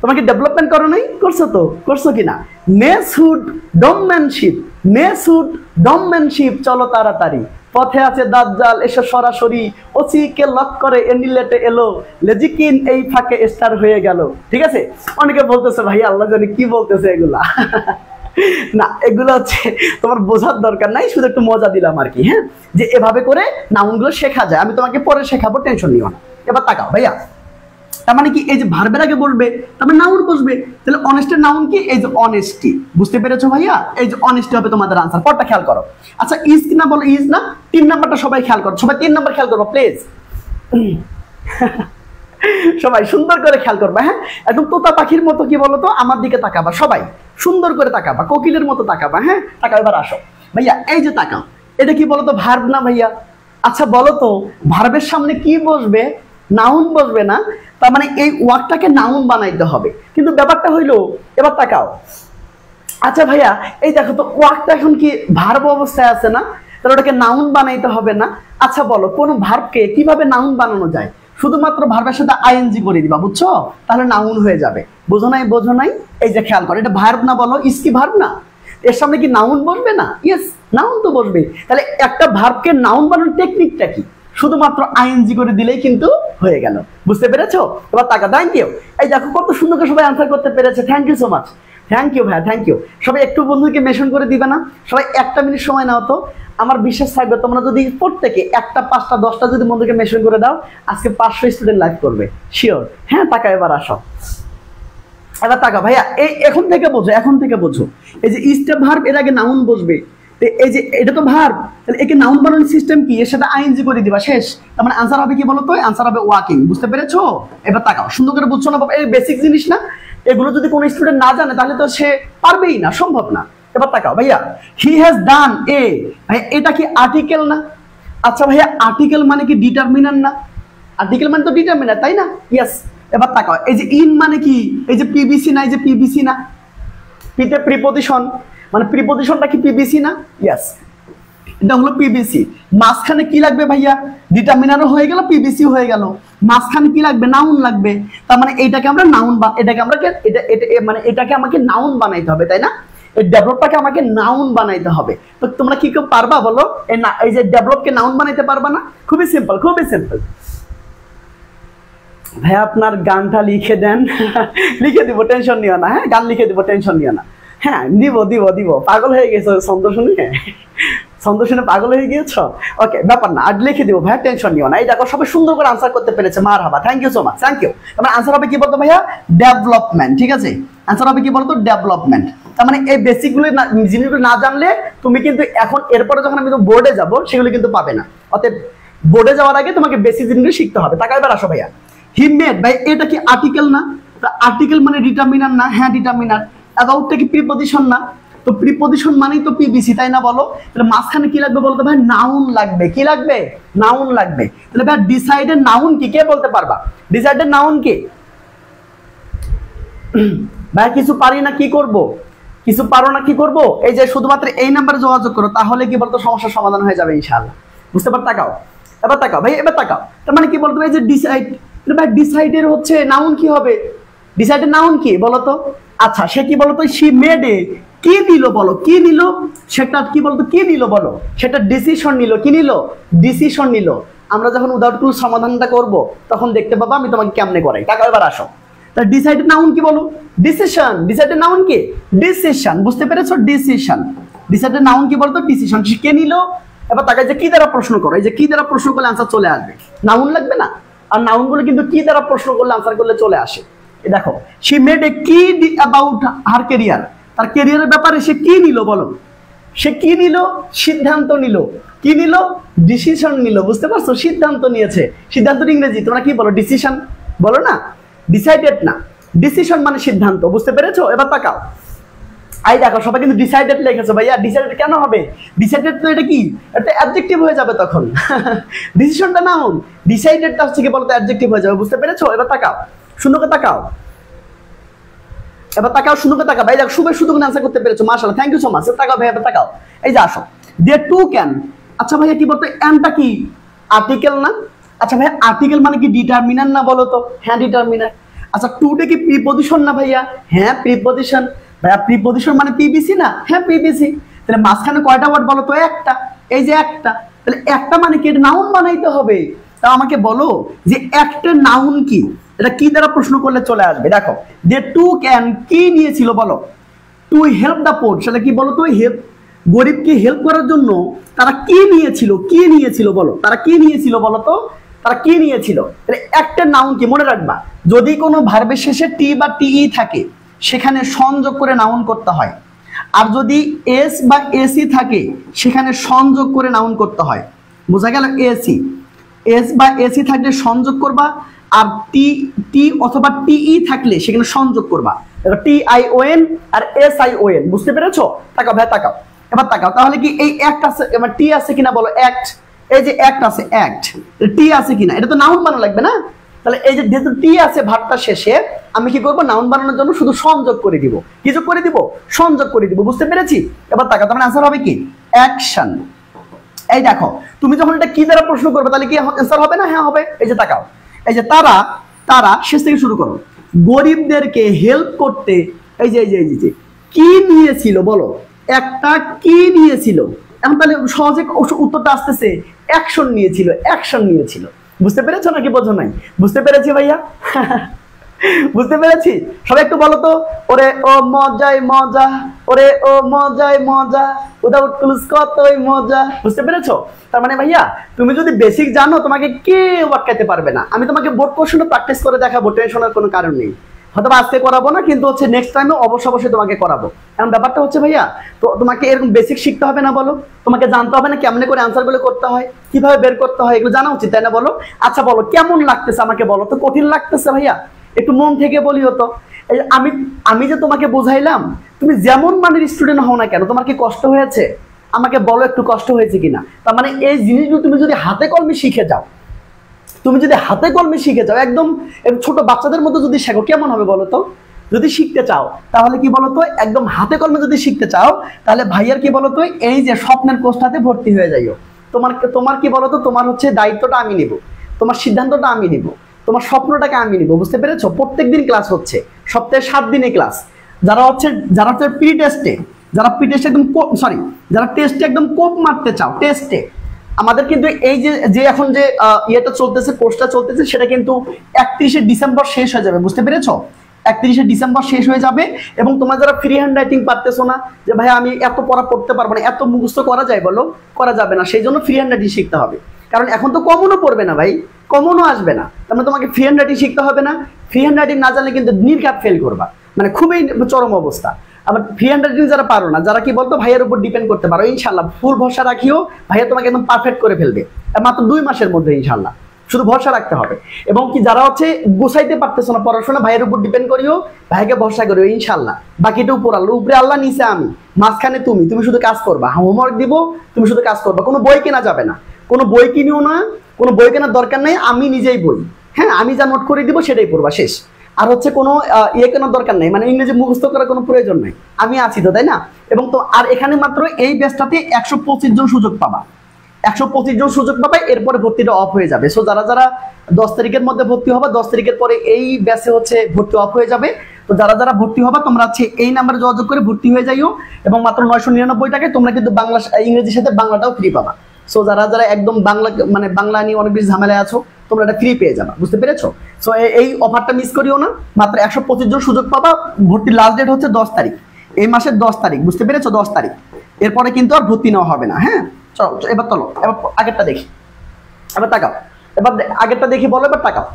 তোমাকে ডেভেলপমেন্ট করো নাই? করছো তো, করছো কিনা? নেসহুড ডমম্যানশিপ, নেসহুড ডমম্যানশিপ, চলো তাড়াতাড়ি, পথে আছে দাজ্জাল, এসে সরাসরি, ওসিকে লক করে এনিলেটে এলো, লেজিকিন এই ফাঁকে স্টার হয়ে গেল। ঠিক আছে, অনেকে বলতেছে ভাই আল্লাহ জানি কি বলতেছে এগুলা। না, এগুলো হচ্ছে তোমার বোঝার দরকার নাই, শুধু একটু মজা দিলাম আর কি। হ্যাঁ, যে এভাবে করে নাউনগুলো শেখা যায়, আমি তোমাকে পরে শেখাবো, টেনশন নিও না। এবার তাকাও ভাইয়া, তার মানে কি এই যে ভার্বের আগে বসবে, তারপরে নাউন বসবে। তাহলে অনেস্টের নাউন কি? এই যে অনেস্টি। বুঝতে পেরেছো ভাইয়া? এই যে অনেস্টি হবে তোমাদের আনসার। পরটা খেয়াল করো। আচ্ছা ইজ কি না বলো? ইজ না? 3 নাম্বারটা সবাই খেয়াল করো, সবাই 3 নাম্বার খেয়াল করবো প্লিজ। সবাই সুন্দর করে খেয়াল করবা। হ্যাঁ, একদম তোতা পাখির মতো কি বলতো আমার দিকে তাকাবা, সবাই সুন্দর করে তাকাবা, কোকিলের মতো তাকাবা। হ্যাঁ, তাকাও। এবার আসো ভাইয়া, এই যে তাকাও, এটা কি বলতো? ভার্ব না ভাইয়া? আচ্ছা বলো তো ভার্বের সামনে কি বসবে? নাউন বসবে না? তার মানে এই ওয়ার্ডটাকে নাউন বানাইতে হবে। কিন্তু ব্যাপারটা হইলো, এবার তাকাও, আচ্ছা ভাইয়া এই দেখো তো ওয়ার্ডটা এখন কি ভার্ব অবস্থায় আছে না? তাহলে ওটাকে নাউন বানাইতে হবে না? আচ্ছা বলো কোন ভার্বকে কিভাবে নাউন বানানো যায়? শুধুমাত্র ভার্বের সাথে আইএনজি করে দিবা, বুঝছো? তাহলে নাউন হয়ে যাবে। বোঝো নাই? বোঝো নাই? এই যে খেয়াল করো, এটা ভার্ব না বলো? ইজ কি ভার্ব না? এর সামনে কি নাউন বসবে না? ইয়েস, নাউন তো বসবে। তাহলে একটা ভার্বকে নাউন বানানোর টেকনিকটা কি? শুধুমাত্র আইএনজি করে দিলেই কিন্তু হয়ে গেল। বুঝতে পেরেছো? এবার তাকা। Thank you. এই দেখো কত সুন্দর করে সবাই আনসার করতে পেরেছে। Thank you so much. Thank you ভাইয়া, থ্যাংক ইউ। সবাই একটু বন্ধুকে মেনশন করে দিবে না? সবাই 1 মিনিট সময় নাও তো। আমার বিশ্বাস থাকবে তোমরা যদি প্রত্যেকে 1টা 5টা 10টা যদি বন্ধুকে মেনশন করে দাও, আজকে 500 স্টুডেন্ট লাইভ করবে শিওর। হ্যাঁ, টাকা এবার আসো। এবার টাকা ভাইয়া এই এখন থেকে বোঝো, এখন থেকে বোঝো। এই যে ইজটা ভার্ব, এর আগে নাউন বসবে। এই যে এটা তো ভার্ব, তাহলে একে নাউন বানানোর সিস্টেম কি, এর সাথে আইএনজি করে দিবা, শেষ। তার মানে আনসার হবে কি বলো তো, আনসার হবে ওয়াকিং। বুঝতে পেরেছো? এবার তাকাও, সুন্দর করে বুঝছো না বাবা? এই বেসিক জিনিস না, এগুলো যদি কোনো স্টুডেন্ট না জানে তাহলে তো সে পারবেই না, সম্ভব না। এবার তাকাও ভাইয়া, হি হ্যাজ ডান এ, ভাই এটা কি আর্টিকেল না? আচ্ছা ভাইয়া, আর্টিকেল মানে কি ডিটারমিনার না? আর্টিকেল মানে তো ডিটারমিনার, তাই না? ইয়েস। এবার তাকাও, এই যে ইন মানে কি, এই যে পিবিসি না, এই যে পিবিসি না, পিতে প্রিপজিশন, মানে প্রিপজিশনটা কি পিবিসি না? ইয়েস, এটা হলো পিবিসি। মাঝখানে কি লাগবে ভাইয়া? ডিটারমিনারও হয়ে গেল, পিবিসি হয়ে গেল, মাঝখানে কি লাগবে? নাউন লাগবে। তার মানে এইটাকে আমরা নাউন, এটাকে আমরা মানে এটাকে আমাকে নাউন বানাইতে হবে, তাই না? এই ডেভেলপটাকে আমাকে নাউন বানাইতে হবে। তো তোমরা কি কেউ পারবা বলো? এই যে ডেভেলপকে নাউন বানাইতে পারবা না? খুবই সিম্পল, খুবই সিম্পল। ভাই আপনার গানটা লিখে দেন। লিখে দিব, টেনশন নিও না। হ্যাঁ, গান লিখে দিব, টেনশন নিও না। হ্যাঁ, দিব দিব দিব। পাগল হয়ে গেছো ছন্দ শুনে? ছন্দ শুনে পাগল হয়ে গিয়েছো? ওকে, ব্যাপার না, আর লিখে দিব ভাইয়া, টেনশন নিও না। এই দেখো সবাই সুন্দর করে আনসার করতে পেরেছে, মারহাবা, thank you so much, thank you. তার আনসার হবে কি বলতো ভাইয়া? ডেভেলপমেন্ট। ঠিক আছে, আনসার হবে কি বলতো? ডেভেলপমেন্ট। তার মানে এই বেসিকগুলো জিনিসগুলো না জানলে তুমি কিন্তু এখন এরপরে যখন আমি তো বোর্ডে যাব সেগুলো কিন্তু পাবে না। অতএব বোর্ডে যাওয়ার আগে তোমাকে বেসিক জিনিসগুলো শিখতে হবে। টাকা এবার আসো ভাইয়া, হি মেড, ভাই এটা কি আর্টিকেল না? আর্টিকেল মানে ডিটারমিনার না? হ্যাঁ ডিটারমিনার। অ্যাবাউটটা কি প্রিপজিশন না? তো প্রিপজিশন মানেই তো পিবিসি, তাই না বলো? তাহলে মাঝখানে কি লাগবে বলতো ভাই? নাউন লাগবে। কি লাগবে? নাউন লাগবে। তাহলে ভাই ডিসাইডেড নাউন কি, কে বলতে পারবা? ডিসাইডেড নাউন কি? ভাই কিছু পারি না, কি করব? কিছু পারো না, কি করব? এই যে শুধুমাত্র এই নাম্বারে যোগাযোগ করো, তাহলে কি বলতো সমস্যার সমাধান হয়ে যাবে ইনশাআল্লাহ। বুঝতে পার? তাকাও, এবার তাকাও ভাই, এবার তাকাও। তার মানে কি বলতো ভাই, যে ডিসাইড, ভাই ডিসাইডের হচ্ছে নাউন কি হবে? ডিসাইডেড নাউন কি বলতো? আচ্ছা, সে কি বলতো? শি মেড এ, কি নিল বলো? কি নিল? সেটা কি বলতো? কি নিল বলো? সেটা ডিসিশন নিল। কি নিল? ডিসিশন নিল। আমরা যখন উইদাউট ক্লু সমাধানটা করব তখন দেখতে পাবা আমি তোমাকে কেমনে করাই। টাকা এবার আসো। তা ডিসাইডেড নাউন কি বলো? ডিসিশন। ডিসাইডেড নাউন কি? ডিসিশন। বুঝতে পেরেছো? ডিসিশন। ডিসাইডেড নাউন কি বলতো? ডিসিশন। কে নিল? এবার তাকে যে কি দ্বারা প্রশ্ন করো, এই যে কি দ্বারা প্রশ্ন করলে আনসার চলে আসবে, নাউন লাগবে না? আর নাউনগুলো কিন্তু কি দ্বারা প্রশ্ন করলে আনসার করলে চলে আসে। দেখো, শি মেড এ কি অ্যাবাউট হার ক্যারিয়ার, তার ক্যারিয়ারের ব্যাপারে সে কি নিল বলো? সে কি নিল? সিদ্ধান্ত নিল। কি নিল? ডিসিশন নিল। বুঝতে পারছো? সিদ্ধান্ত নিয়েছে। সিদ্ধান্ত ইংরেজি তোমরা কি বলো? ডিসিশন বলো না? ডিসাইডেড না, ডিসিশন মানে সিদ্ধান্ত। বুঝতে পেরেছো? এবার তাকাও, আই দেখো সবাই কিন্তু ডিসাইডেড লিখেছো। ভাইয়া ডিসাইডেড কেন হবে? ডিসাইডেড তো এটা কি, এটা অ্যাডজেক্টিভ হয়ে যাবে তখন। ডিসিশনটা নাউন, ডিসাইডেডটা হচ্ছে কি বলতো? অ্যাডজেক্টিভ হয়ে যাবে। বুঝতে পেরেছো? এবার তাকাও, সুন্দর করে তাকাও, এবার তাকাও, সুন্দর করে তাকাও। ভাই দেখো সুন্দর সুন্দর করে আনসার করতে পেরেছো, মাশাআল্লাহ, থ্যাংক ইউ সো মাচ। তাকাও ভাই, এবার তাকাও, এই যে আসো, দে টু ক্যান। আচ্ছা ভাইয়া কি বলতো? এনটা কি আর্টিকেল না? আচ্ছা ভাইয়া আর্টিকেল মানে কি ডিটারমিনার না বলো তো? হ্যাঁ ডিটারমিনার। আচ্ছা টুটা কি প্রিপজিশন না ভাইয়া? হ্যাঁ প্রিপজিশন। ভাইয়া প্রিপজিশন মানে পিবিসি না? হ্যাঁ পিবিসি। তাহলে মাঝখানে কয়টা ওয়ার্ড বলো তো? একটা। এই যে একটা, তাহলে একটা মানে কি? এটা নাউন বানাইতে হবে। তা আমাকে বলো যে একটা নাউন কি? এটা কি দ্বারা প্রশ্ন করলে চলে আসবে? দেখো, দে টু ক্যান কি নিয়েছিল বলো? টু হেল্প দ্য পোর, সেটা কি বলো তো? হেল্প, গরিবকে হেল্প করার জন্য তারা কি নিয়েছিল? কি নিয়েছিল বলো? তারা কি নিয়েছিল বলো তো? তারা কি নিয়েছিল? একটা নাউন কি মনে রাখবা, যদি কোনো ভার্বের শেষে টি বা টিই থাকে সেখানে সংযোগ করে নাউন করতে হয়, আর যদি এস বা এসি থাকে সেখানে সংযোগ করে নাউন করতে হয়। বোঝা গেল? এসি, এস বা এসি থাকলে সংযোগ করবা, আর টি টি অথবা টিই থাকলে সেখানে সংযোগ করবা। T I O N R S I O N. বুঝতে পেরেছো? তাকাও ভাই, তাকাও, এবার তাকাও। তাহলে কি এই অ্যাক্ট আছে, এবার টি আছে কিনা বলো? অ্যাক্ট, এই যে অ্যাক্ট আছে, অ্যাক্ট, টি আছে কিনা? এটা তো নাউন বানানো লাগবে না? তাহলে এই যে যেহেতু টি আছে ভার্বটা শেষে, আমি কি করবো? নাউন বানানোর জন্য শুধু সংযোগ করে দিব। কি যোগ করে দিব? সংযোগ করে দিব। বুঝতে পেরেছি? এবার তাকাও, তার মানে আনসার হবে কি? অ্যাকশন। এই দেখো, তুমি যখন এটা কি দ্বারা প্রশ্ন করবে তাহলে কি আনসার হবে না? হ্যাঁ হবে। এই যে তাকাও, এই যে তারা, তারা শেষ থেকে শুরু করো, গরিবদেরকে হেল্প করতে, এই যে এই যে এই যে কি নিয়েছিল বলো? একটা কি নিয়েছিল। এখন তাহলে সহজে উত্তরটা আসতেছে, অ্যাকশন নিয়েছিল, অ্যাকশন নিয়েছিল। বুঝতে পেরেছো নাকি বোঝো নাই? বুঝতে পেরেছি ভাইয়া? বুঝতে পেরেছি? সবাই একটু বলো তো, ওরে ও মজায় মজা, ওরে ও মজায় মজা, উইদাউট ক্লুজ কতই মজা। বুঝতে পেরেছো? তার মানে ভাইয়া তুমি যদি বেসিক জানো তোমাকে কেউ আটকাতে পারবে না। আমি তোমাকে বোর্ড কোশ্চেনও প্র্যাকটিস করে দেখাবো, টেনশনের কোনো কারণ নেই। হয়তো আজকে করাবো না, কিন্তু হচ্ছে নেক্সট টাইমে অবশ্যই তোমাকে করাবো। এখন ব্যাপারটা হচ্ছে ভাইয়া, তো তোমাকে এরকম বেসিক শিখতে হবে না বলো? তোমাকে জানতে হবে না কেমনে করে আনসারগুলো করতে হয়, কিভাবে বের করতে হয়, এগুলো জানা উচিত, তাই না বলো? আচ্ছা বলো কেমন লাগতেছে আমাকে বলো তো, কঠিন লাগতেছে ভাইয়া? একটু মন থেকে বলি হতো। আমি আমি যে তোমাকে বুঝাইলাম, তুমি যেমন মানের স্টুডেন্ট হও না কেন, তোমার কি কষ্ট হয়েছে? আমাকে বলো একটু কষ্ট হয়েছে কিনা। তার মানে এই জিনিসগুলো তুমি যদি হাতে কলমে শিখে যাও, তুমি যদি হাতে কলমে শিখে যাও, একদম ছোট বাচ্চাদের মতো যদি শেখো, কেমন হবে বলো তো? যদি শিখতে চাও তাহলে কি বলতো, একদম হাতে কলমে যদি শিখতে চাও, তাহলে ভাইয়ার কি বলতো, এই যে স্বপ্নের কোর্সটাতে ভর্তি হয়ে যাইও। তোমার কি বলতো, তোমার হচ্ছে দায়িত্বটা আমি নিব, তোমার সিদ্ধান্তটা আমি নিব, তোমার স্বপ্নটাকে আমি নিব, বুঝতে পেরেছো? প্রত্যেকদিন ক্লাস হচ্ছে, সপ্তাহে 7 দিনে ক্লাস। যারা হচ্ছে প্রি টেস্টে, একদম সরি, যারা টেস্টে একদম কোপ মারতে চাও, টেস্টে আমাদের কিন্তু এই যে এখন যে ইয়েটা চলতেছে, কোর্সটা চলতেছে, সেটা কিন্তু 31শে ডিসেম্বর শেষ হয়ে যাবে, বুঝতে পেরেছো? 31শে ডিসেম্বর শেষ হয়ে যাবে। এবং তোমরা যারা ফ্রি হ্যান্ড রাইটিং পারতেছো না, যে ভাই আমি এত পড়া পড়তে পারবো না, এত মুখস্থ করা যায় বলো? করা যাবে না, সেই জন্য ফ্রি হ্যান্ড রাইটিং শিখতে হবে। কারণ এখন তো কমনও পড়বে না ভাই, কমনও আসবে না, তার মানে তোমাকে ফ্রি হ্যান্ড রাইটিং শিখতে হবে না। ফ্রি হ্যান্ড রাইটিং না জানলে কিন্তু নির্ঘাত ফেল করবা, মানে খুবই চরম অবস্থা। আবার ফ্রি হ্যান্ড রাইটিং যারা পারো না, যারা কি বলতো ভাইয়ের উপর ডিপেন্ড করতে পারো, ইনশাল্লাহ ফুল ভরসা রাখিও, ভাইয়া তোমাকে একদম পারফেক্ট করে ফেলবে মাত্র 2 মাসের মধ্যে, ইনশাল্লাহ। শুধু ভরসা রাখতে হবে। এবং কি যারা হচ্ছে গুছাইতে পারতেছো না পড়াশোনা, ভাইয়ের উপর ডিপেন্ড করিও, ভাইকে ভরসা করিও, ইনশাল্লাহ। বাকিটা উপর আল্লাহ, উপরে আল্লাহ, নিচে আমি, মাঝখানে তুমি শুধু কাজ করবা, হোমওয়ার্ক দিব, তুমি শুধু কাজ করবা। কোনো বই কেনা যাবে না, কোনো বই কিনিও না, কোনো বই কেনার দরকার নেই, আমি নিজেই বই, হ্যাঁ আমি যা নোট করে দিব সেটাই পড়বা, শেষ। আর হচ্ছে কোনো কেনার দরকার নেই, মানে ইংরেজি মুখস্থ করার কোনো প্রয়োজন নেই, আমি আছি তো, তাই না? এবং তো আর এখানে মাত্র এই ব্যাচটাতে 125 জন সুযোগ পাবা, 125 জন সুযোগ পাবে, এরপরে ভর্তিটা অফ হয়ে যাবে। সো যারা 10 তারিখের মধ্যে ভর্তি হবে, 10 তারিখের পরে এই ব্যাচে হচ্ছে ভর্তি অফ হয়ে যাবে। তো যারা ভর্তি হবে, তোমরা হচ্ছে এই নাম্বারে যোগাযোগ করে ভর্তি হয়ে যাইও, এবং মাত্র 999 টাকায় তোমরা কিন্তু বাংলা ইংরেজির সাথে বাংলাটাও ফ্রি পাবা। সো যারা একদম বাংলা নিয়ে অনেক বেশি ঝামেলায় আছো, তোমরা এটা ফ্রি পেয়ে যাবা, বুঝতে পেরেছো? সো এই অফারটা মিস করিও না, মাত্র 125 জন সুযোগ পাবা। ভর্তির লাস্ট ডেট হচ্ছে 10 তারিখ, এই মাসের 10 তারিখ, বুঝতে পেরেছো? 10 তারিখ, এরপরে কিন্তু আর ভর্তি নেওয়া হবে না। হ্যাঁ চলো এবার চলো, এবার আগেরটা দেখি, এবার তাকাও, এবার আগেরটা দেখি, বলো এবার তাকাও,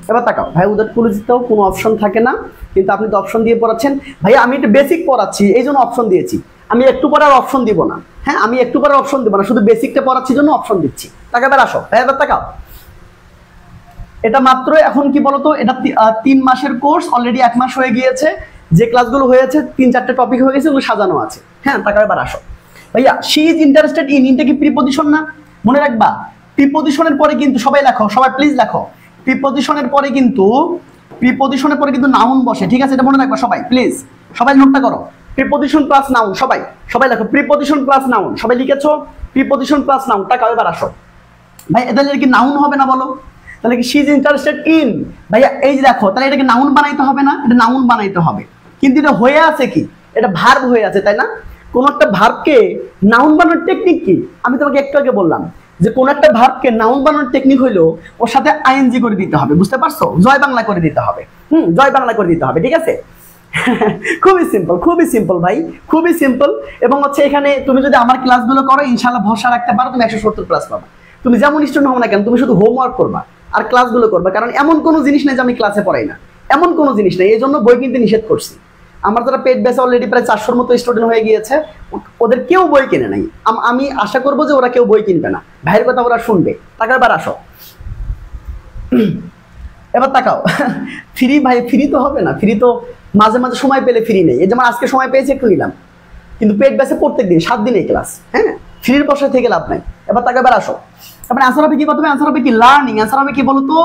এবার তাকাও। ভাই ওদের পুলিশতেও কোনো অপশন থাকে না, কিন্তু আপনি তো অপশন দিয়ে পড়াচ্ছেন। ভাই আমি একটু বেসিক পড়াচ্ছি, এই জন্য অপশন দিয়েছি, আমি একটু পরে আর অপশন দিব না। হ্যাঁ আমি একটু পরে অপশন দিব না, শুধু বেসিকটা পড়াচ্ছি জন্য অপশন দিচ্ছি। টাকা এবার আসো, ভাই এবার তাকাও। এটা মাত্র এখন কি বলতো, এটা 3 মাসের কোর্স, অলরেডি 1 মাস হয়ে গিয়েছে। যে ক্লাসগুলো হয়েছে 3-4টে টপিক হয়ে গেছে, ওগুলো সাজানো আছে। হ্যাঁ টাকা এবার আসো। ভাইয়া শি ইজ ইন্টারেস্টেড ইন, ইনটা কি প্রিপজিশন না? মনে রাখবা, প্রিপজিশনের পরে কিন্তু সবাই লেখো, সবাই প্লিজ লেখো, প্রিপজিশনের পরে কিন্তু নাউন বসে, ঠিক আছে? এটা মনে রাখবা সবাই, প্লিজ সবাই নোটটা করো। প্রিপজিশন প্লাস নাউন, সবাই লেখো, প্রিপজিশন প্লাস নাউন। সবাই লিখেছো প্রিপজিশন প্লাস নাউন, টাকা এবার আসো। ভাই এদের কি নাউন হবে না বলো? তাহলে কি শি ইজ ইন্টারেস্টেড ইন, ভাইয়া এই যে দেখো, তাহলে এটাকে নাউন বানাইতে হবে না? এটা নাউন বানাইতে হবে, কিন্তু এটা হয়ে আছে কি, এটা ভার্ব হয়ে আছে, তাই না? কোন একটা ভার্বকে নাউন বানানোর টেকনিক কি? আমি তোমাকে একটু আগে বললাম যে কোন একটা ভার্বকে নাউন বানানোর টেকনিক হইলো ওর সাথে আইএনজি করে দিতে হবে, বুঝতে পারছো? জয় বাংলা করে দিতে হবে, জয় বাংলা করে দিতে হবে, ঠিক আছে? খুবই সিম্পল ভাই, খুবই সিম্পল। এবং হচ্ছে এখানে তুমি যদি আমার ক্লাসগুলো করো, ইনশাআল্লাহ ভরসা রাখতে পারো, তুমি 170 প্লাস পাবা। তুমি যেমন স্টুডেন্ট হও না কেন, তুমি শুধু হোমওয়ার্ক করবা আর ক্লাসগুলো করবা। কারণ এমন কোনো জিনিস নেই যে আমি ক্লাসে পড়াই না, এমন কোনো জিনিস নেই, এই জন্য বই কিনতে নিষেধ করছি। আমার যারা পেড ব্যাচে অলরেডি প্রায় 400-র মতো স্টুডেন্ট হয়ে গিয়েছে, ওদের কেউ বই কিনে নাই। আমি আশা করবো যে ওরা কেউ বই কিনবে না, ভাইয়ের কথা ওরা শুনবে। টাকা এবার আসো, এবার তাকাও। ফ্রি ভাই, ফ্রি তো হবে না, ফ্রি তো মাঝে মাঝে সময় পেলে ফ্রি নেই। এই যেমন আজকে সময় পেয়েছে একটু নিলাম, কিন্তু পেড ব্যাচে প্রত্যেক দিন 7 দিনে ক্লাস। হ্যাঁ ফ্রির বসায় থেকে লাভ নাই। এবার টাকা এবার আসো। তারপরে আনসার হবে কি, প্রথমে আনসার হবে কি লার্নিং। আনসার হবে কি বলো তো?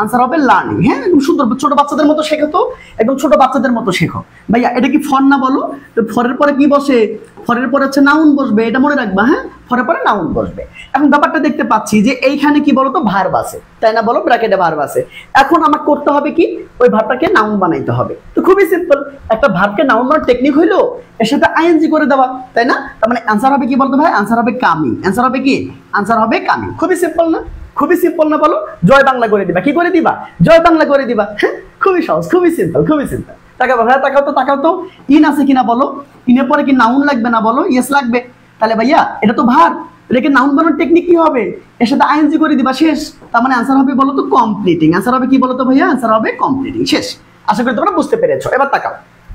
আনসার হবে লার্নিং। হ্যাঁ একদম সুন্দর, ছোট বাচ্চাদের মতো শেখো তো, একদম ছোট বাচ্চাদের মতো শেখো। ভাইয়া এটা কি ফর না বলো? তো ফরের পরে কি বসে? ফরের পরে হচ্ছে নাউন বসবে, এটা মনে রাখবা। হ্যাঁ ফরের পরে নাউন বসবে। এখন ব্যাপারটা দেখতে পাচ্ছি যে এইখানে কি বলো তো, ভার্ব আছে, তাই না বলো? ব্র্যাকেটে ভার্ব আছে। এখন আমাকে করতে হবে কি, ওই ভার্বটাকে নাউন বানাইতে হবে। তো খুবই সিম্পল, একটা ভার্বকে নাউন বানানোর টেকনিক হইলো এর সাথে আইএনজি করে দেওয়া, তাই না? তার মানে আনসার হবে কি বলতো ভাই? আনসার হবে কামিং। আনসার হবে কি? আনসার হবে কামিং। খুবই সিম্পল না? খুবই সিম্পল না বলো? জয় বাংলা করে দিবা। কি করে দিবা? জয় বাংলা করে দিবা। হ্যাঁ খুবই সহজ, খুবই সিম্পল, খুবই সিম্পল। তাকাও ভাইয়া, তাকাও তো ইন আছে কিনা বলো? ইনের পরে কি নাউন লাগবে না বলো? ইয়েস লাগবে। তাহলে ভাইয়া এটা তো ভার্ব, এটাকে নাউন বানানোর টেকনিক কি হবে? এর সাথে আইএনজি করে দিবা, শেষ। তার মানে আনসার হবে বলো তো কমপ্লিটিং। আনসার হবে কি বলো তো ভাইয়া? আনসার হবে কমপ্লিটিং, শেষ। আশা করি তোমরা বুঝতে পেরেছো। এবার তাকাও,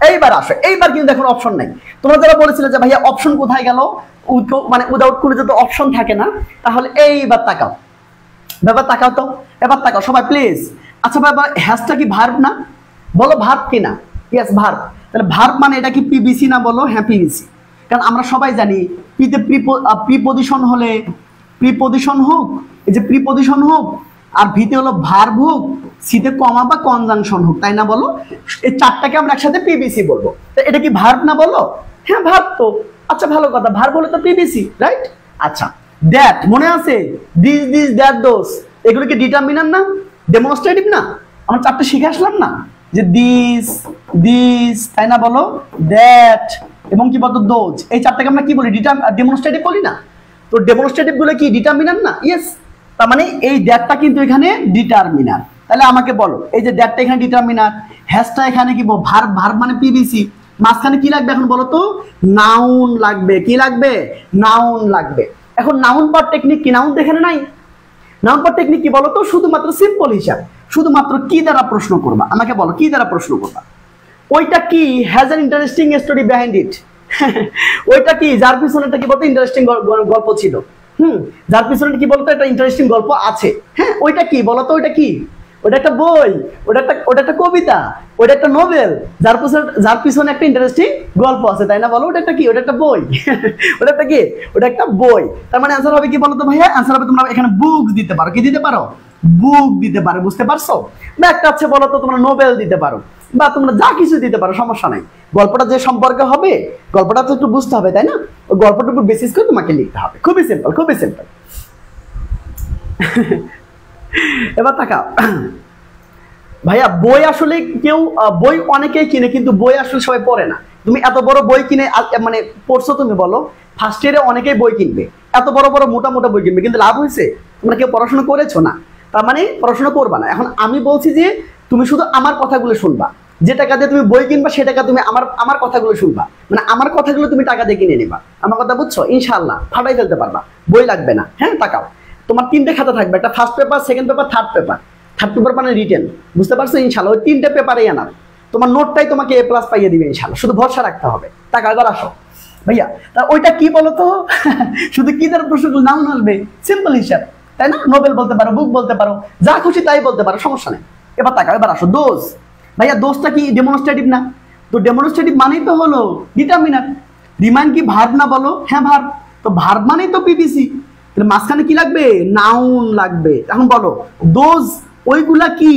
এইবার আসো, এইবার কিন্তু এখন অপশন নাই। তোমরা যারা বলেছিলে যে ভাইয়া অপশন কোথায় গেল, মানে উইদাউট কোনো যদি অপশন থাকে না, তাহলে এইবার তাকাও, ব্যাপার তাকাও তো, এবার তাকাও সবাই প্লিজ। আচ্ছা ব্যাপার হ্যাশটা কি ভার্ব না? বলো ভার্ব কি না? Yes verb. তাহলে ভার্ব মানে এটা কি পিবিসি না? বলো হ্যাঁ পিবিসি। কারণ আমরা সবাই জানি পিতে প্রিপোজিশন হলে, প্রিপোজিশন হোক, এই যে প্রিপোজিশন হোক, আর ভিতে হলো ভার্ব হোক, সিতে কমা বা কনজাংশন হোক, তাই না? বলো এই চারটাকে আমরা একসাথে পিবিসি বলবো। তো এটা কি ভার্ব না? বলো হ্যাঁ ভার্ব তো। আচ্ছা ভালো কথা, ভার্ব হলে তো পিবিসি, রাইট? আচ্ছা দ্যাট মনে আছে, দিস দিস দ্যাট দোস, এগুলো কি ডিটারমিনার না? ডেমনস্ট্রেটিভ না? আমরা চারটে শিখে আসলাম না যে দিস দিস, তাই না? বলো দ্যাট এবং কি বলতো দোজ, এই চারটাকে আমরা কি বলি? ডেমনস্ট্রেটিভ বলি না? তো ডেমনস্ট্রেটিভ গুলো কি ডিটারমিনার না? ইয়েস। তার মানে এই দ্যাটটা কিন্তু এখানে ডিটারমিনার। তাহলে আমাকে বলো এই যে দ্যাটটা এখানে ডিটারমিনার, হ্যাশটা এখানে কি ভার্ব, ভার্ব মানে পিবিসি, মাঝখানে কি লাগবে এখন বলো তো? নাউন লাগবে। কি লাগবে? নাউন লাগবে। এখন নাউন পাওয়ার টেকনিক কি? নাউন এখানে নাই। নাউন পাওয়ার টেকনিক কি বলো তো? শুধুমাত্র সিম্পল হিসাব, শুধুমাত্র কি দ্বারা প্রশ্ন করবা? আমাকে বলো কি দ্বারা প্রশ্ন করবা? ওইটা কি has an interesting story behind it. ওইটা কি যার পিছনেটা কি বলতো ইন্টারেস্টিং গল্প ছিল। যার পিছনে কি বলতো একটা ইন্টারেস্টিং গল্প আছে। হ্যাঁ ওইটা কি বলতো? ওইটা কি? ওটা একটা বই, ওটা একটা কবিতা, ওটা একটা নোবেল, যার পিছনে একটা ইন্টারেস্টিং গল্প আছে, তাই না? বলো ওটা একটা কি? ওটা একটা বই। ওটা একটা কি? ওটা একটা বই। তার মানে অ্যান্সার হবে কি বলতো ভাইয়া? অ্যান্সার হবে তোমরা এখানে বুক দিতে পারো। কি দিতে পারো? বুক দিতে পারো। বুঝতে পারছো? বা একটা আছে বলতো তোমরা নোবেল দিতে পারো, বা তোমরা যা কিছু দিতে পারো, সমস্যা নাই। গল্পটা যে সম্পর্কে হবে, গল্পটা তো একটু বুঝতে হবে, তাই না? ওই গল্পটার উপর বেসিস করে তোমাকে লিখতে হবে। খুবই সিম্পল, খুবই সিম্পল। এবার তাকাও ভাইয়া, বই আসলে কেউ, বই অনেকেই কিনে কিন্তু বই আসলে সবাই পড়ে না। তুমি এত বড় বই কিনে মানে পড়ছো, তুমি বলো ফার্স্ট ইয়ারে অনেকেই বই কিনবে, এত বড় বড় মোটা মোটা বই কিনবে, কিন্তু লাভ হয়েছে? তোমরা কেউ পড়াশোনা করেছো না, তার মানে পড়াশোনা করবা না। এখন আমি বলছি যে তুমি শুধু আমার কথাগুলো শুনবা, যে টাকা দিয়ে তুমি বই কিনবা সে টাকা তুমি আমার কথাগুলো শুনবা, মানে আমার কথাগুলো তুমি টাকা দিয়ে কিনে নিবা। আমার কথা বুঝছো? ইনশাআল্লাহ ফাটাই ফেলতে পারবা, বই লাগবে না। হ্যাঁ তাকাও, তোমার তিনটে খাতা থাকবে, একটা first paper, second paper, third paper. Third paper মানে রিটেন, বুঝতে পারছো? ইনশাআল্লাহ ওই তিনটে পেপারেই আনার, তোমার নোটটাই তোমাকে A+ পাইয়ে দিবে ইনশাআল্লাহ, শুধু ভরসা রাখতে হবে। টাকা এবার আসো ভাইয়া, তা ওইটা কি বলো তো? শুধু কি দ্বারা প্রশ্ন? নাউন আসবে, সিম্পল হিসাব, তাই না? নোবেল বলতে পারো, বুক বলতে পারো, যা খুশি তাই বলতে পারো, সমস্যা নেই। এবার তাকাও, এবার আসো দোজ। ভাইয়া দোজটা কি ডেমনস্ট্রেটিভ না? তো ডেমনস্ট্রেটিভ মানেই তো হলো ডিটারমিনার। রিমাইন্ড কি ভার্ব না? বলো হ্যাঁ ভার্ব। তো ভার্ব মানেই তো পিবিসি, তাহলে মাঝখানে কি লাগবে? নাউন লাগবে। এখন বলো দোজ ওইগুলা কি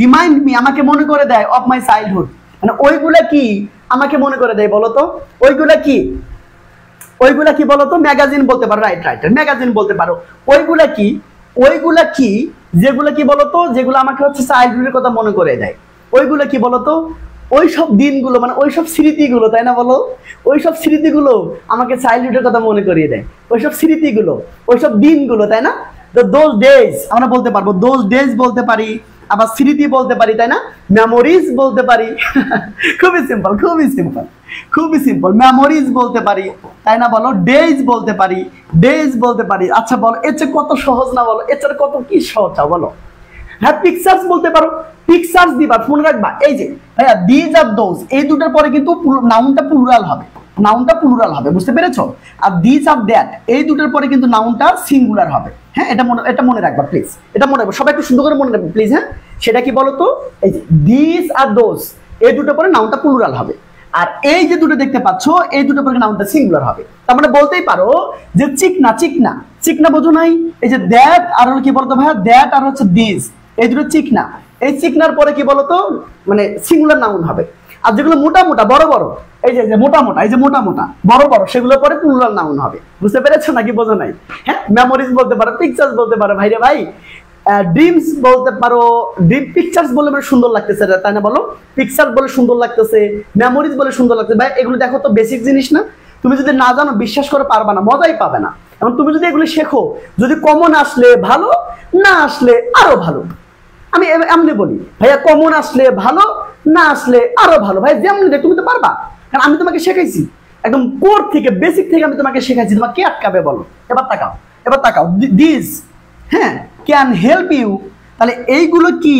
রিমাইন্ড মি, আমাকে মনে করে দেয় অফ মাই চাইল্ডহুড, মানে ওইগুলা কি আমাকে মনে করে দেয় বলো তো? ওইগুলা কি? ওইগুলা কি বলো তো? ম্যাগাজিন বলতে পারো, রাইট রাইট, ম্যাগাজিন বলতে পারো। ওইগুলা কি? ওইগুলা কি যেগুলো কি বলো তো? যেগুলো আমাকে হচ্ছে চাইল্ডহুডের কথা মনে করে দেয়। ওইগুলো কি বলো তো? ওই সব দিনগুলো, মানে ওই সব স্মৃতিগুলো, তাই না? বলো ওই সব স্মৃতিগুলো আমাকে চাইল্ডহুডের কথা মনে করিয়ে দেয়, ওই সব স্মৃতিগুলো, ওই সব দিনগুলো, তাই না? তো দোজ ডেজ আমরা বলতে পারবো, দোজ ডেজ বলতে পারি, আবার স্মৃতি বলতে পারি, তাই না? মেমোরিজ বলতে পারি। খুবই সিম্পল, খুবই সিম্পল, খুবই সিম্পল। মেমোরিজ বলতে পারি, তাই না? বলো ডেজ বলতে পারি, ডেজ বলতে পারি। আচ্ছা বলো এর চেয়ে কত সহজ না? বলো এর চেয়ে কত কি সহজ? বলো হ্যাঁ পিকচার্স বলতে পারো, পিকচার্স দিবা, মনে রাখবা এই যে ভাইয়া দিজ আর দোজ, এই দুটোর পরে কিন্তু নাউনটা প্লুরাল হবে, নাউনটা প্লুরাল হবে, বুঝতে পেরেছো? আর দিস আর দ্যাট এই দুটোর পরে কিন্তু নাউনটা সিঙ্গুলার হবে। হ্যাঁ এটা মনে রাখবা প্লিজ, এটা মনে রাখবা, সবাই একটু সুন্দর করে মনে রাখবে প্লিজ। হ্যাঁ সেটা কি বলো তো? এই যে দিস আর দোজ এই দুটোর পরে নাউনটা প্লুরাল হবে, আর এই যে দুটো দেখতে পাচ্ছ এই দুটোর পরে নাউনটা সিঙ্গুলার হবে। তার মানে বলতেই পারো যে চিকনা, চিকনা, চিকনা বোঝো নাই? এই যে দ্যাট আর হলো কি বলতো ভাইয়া? দ্যাট আর হচ্ছে দিস, এই দুটো চিকনা, এই চিকনার পরে কি বলতো? মানে সিঙ্গুলার নাউন হবে। আর যেগুলো মোটা মোটা বড় বড়, এই যে মোটা মোটা, এই যে মোটা মোটা বড় বড়, সেগুলোর পরে প্লুরাল নাউন হবে। বুঝতে পেরেছো নাকি বোঝো নাই? হ্যাঁ মেমোরিজ বলতে পারো, পিকচার্স বলতে পারো। ভাইরে ভাই ড্রিমস বলতে পারো, ড্রিম পিকচার্স বলে মানে সুন্দর লাগতেছে, তাই না? বলো পিকচার বলে সুন্দর লাগতেছে, মেমোরিজ বলে সুন্দর লাগতেছে। ভাই এগুলো দেখো তো বেসিক জিনিস না? তুমি যদি না জানো বিশ্বাস করে পারবা না, মজাই পাবে না। এবং তুমি যদি এগুলো শেখো, যদি কমন আসলে ভালো, না আসলে আরো ভালো। আমি এমনি বলি ভাইয়া কমন আসলে ভালো, না আসলে আরো ভালো। ভাই যেমন তুমি তো পারবা, কারণ আমি তোমাকে শেখাইছি একদম কোর থেকে, বেসিক থেকে আমি তোমাকে শেখাইছি। তোমাকে কে আটকাবে বলো? এবার তাকাও, এবার তাকাও দিস হ্যাঁ ক্যান হেল্প ইউ, তাহলে এইগুলো কি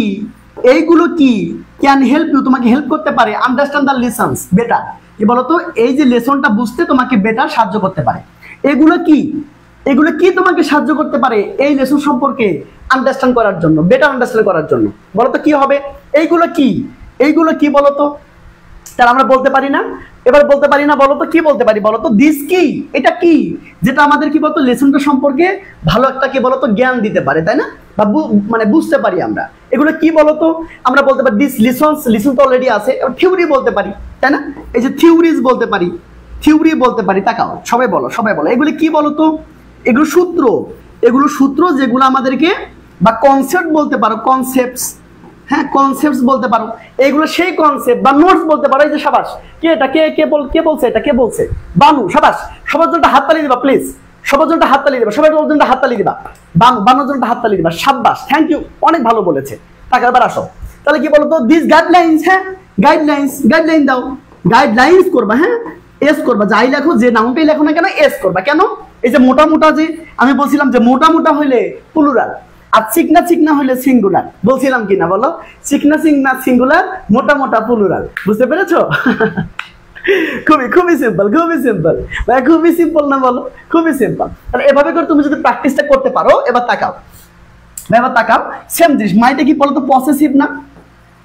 এইগুলো কি ক্যান হেল্প ইউ, তোমাকে হেল্প করতে পারে আন্ডারস্ট্যান্ড দ্য লেসনস বেটার, কি বলতো এই যে লেসনটা বুঝতে তোমাকে বেটার সাহায্য করতে পারে। এগুলো কি, এগুলো কি তোমাকে সাহায্য করতে পারে এই লেসন সম্পর্কে আন্ডারস্ট্যান্ড করার জন্য, বেটার আন্ডারস্ট্যান্ড করার জন্য, বলতো কি হবে? এইগুলো কি, এইগুলো কি বলতো? তাহলে আমরা বলতে পারি না, এবার বলতে পারি না, বলতো কি বলতে পারি? বলতো দিস কি, এটা কি যেটা আমাদের কি বলতো লেসনটা সম্পর্কে ভালো একটা কি বলতো জ্ঞান দিতে পারে, তাই না? বা মানে বুঝতে পারি আমরা এগুলো কি বলতো? আমরা বলতে পারি দিস লিসনস, লিসন তো অলরেডি আছে, থিওরি বলতে পারি, তাই না? এই যে থিওরিজ বলতে পারি, থিওরি বলতে পারি। তাকাও সবাই বলো, সবাই বলো, এগুলো কি বলতো? এগুলো সূত্র, এগুলো সূত্র যেগুলো আমাদেরকে, বা কনসেপ্ট বলতে পারো, কনসেপ্টস, হ্যাঁ কনসেপ্টস বলতে পারো, এইগুলো সেই কনসেপ্ট বা নোটস বলতে পারো। এই যে সাবাস, কে এটা, কে বলছে এটা, কে বলছে? বানু, সাবাস, সবার জন্য হাততালি দিবা প্লিজ, সবার জন্য হাততালি দিবা, সবার জন্য হাততালি দিবা, বানুর জন্য হাততালি দিবা, সাবাস, থ্যাংক ইউ, অনেক ভালো বলেছে। টাকা এবার আসো, তাহলে কি বলতো দিস গাইডলাইন্স, হ্যাঁ গাইডলাইন্স, গাইডলাইন দাও, গাইডলাইন্স করবা, হ্যাঁ এস করবা, যাই লেখো যে নাউনটাই লেখো না কেন এস করবা। কেন? এই যে মোটা মোটা, যে আমি বলছিলাম যে মোটা মোটা হইলে প্লুরাল, আর চিকনা চিকনা হইলে সিঙ্গুলার, বলছিলাম কিনা বলো? চিকনা চিকনা সিঙ্গুলার, মোটা মোটা প্লুরাল, বুঝতে পেরেছো? খুবই খুবই সিম্পল, খুবই সিম্পল ভাই, খুবই সিম্পল না বলো? খুবই সিম্পল। তাহলে এভাবে করে তুমি যদি প্র্যাকটিসটা করতে পারো, এবার তাকাও, এবার তাকাও, সেম জিনিস, মাইটা কি বলো তো পসেসিভ না?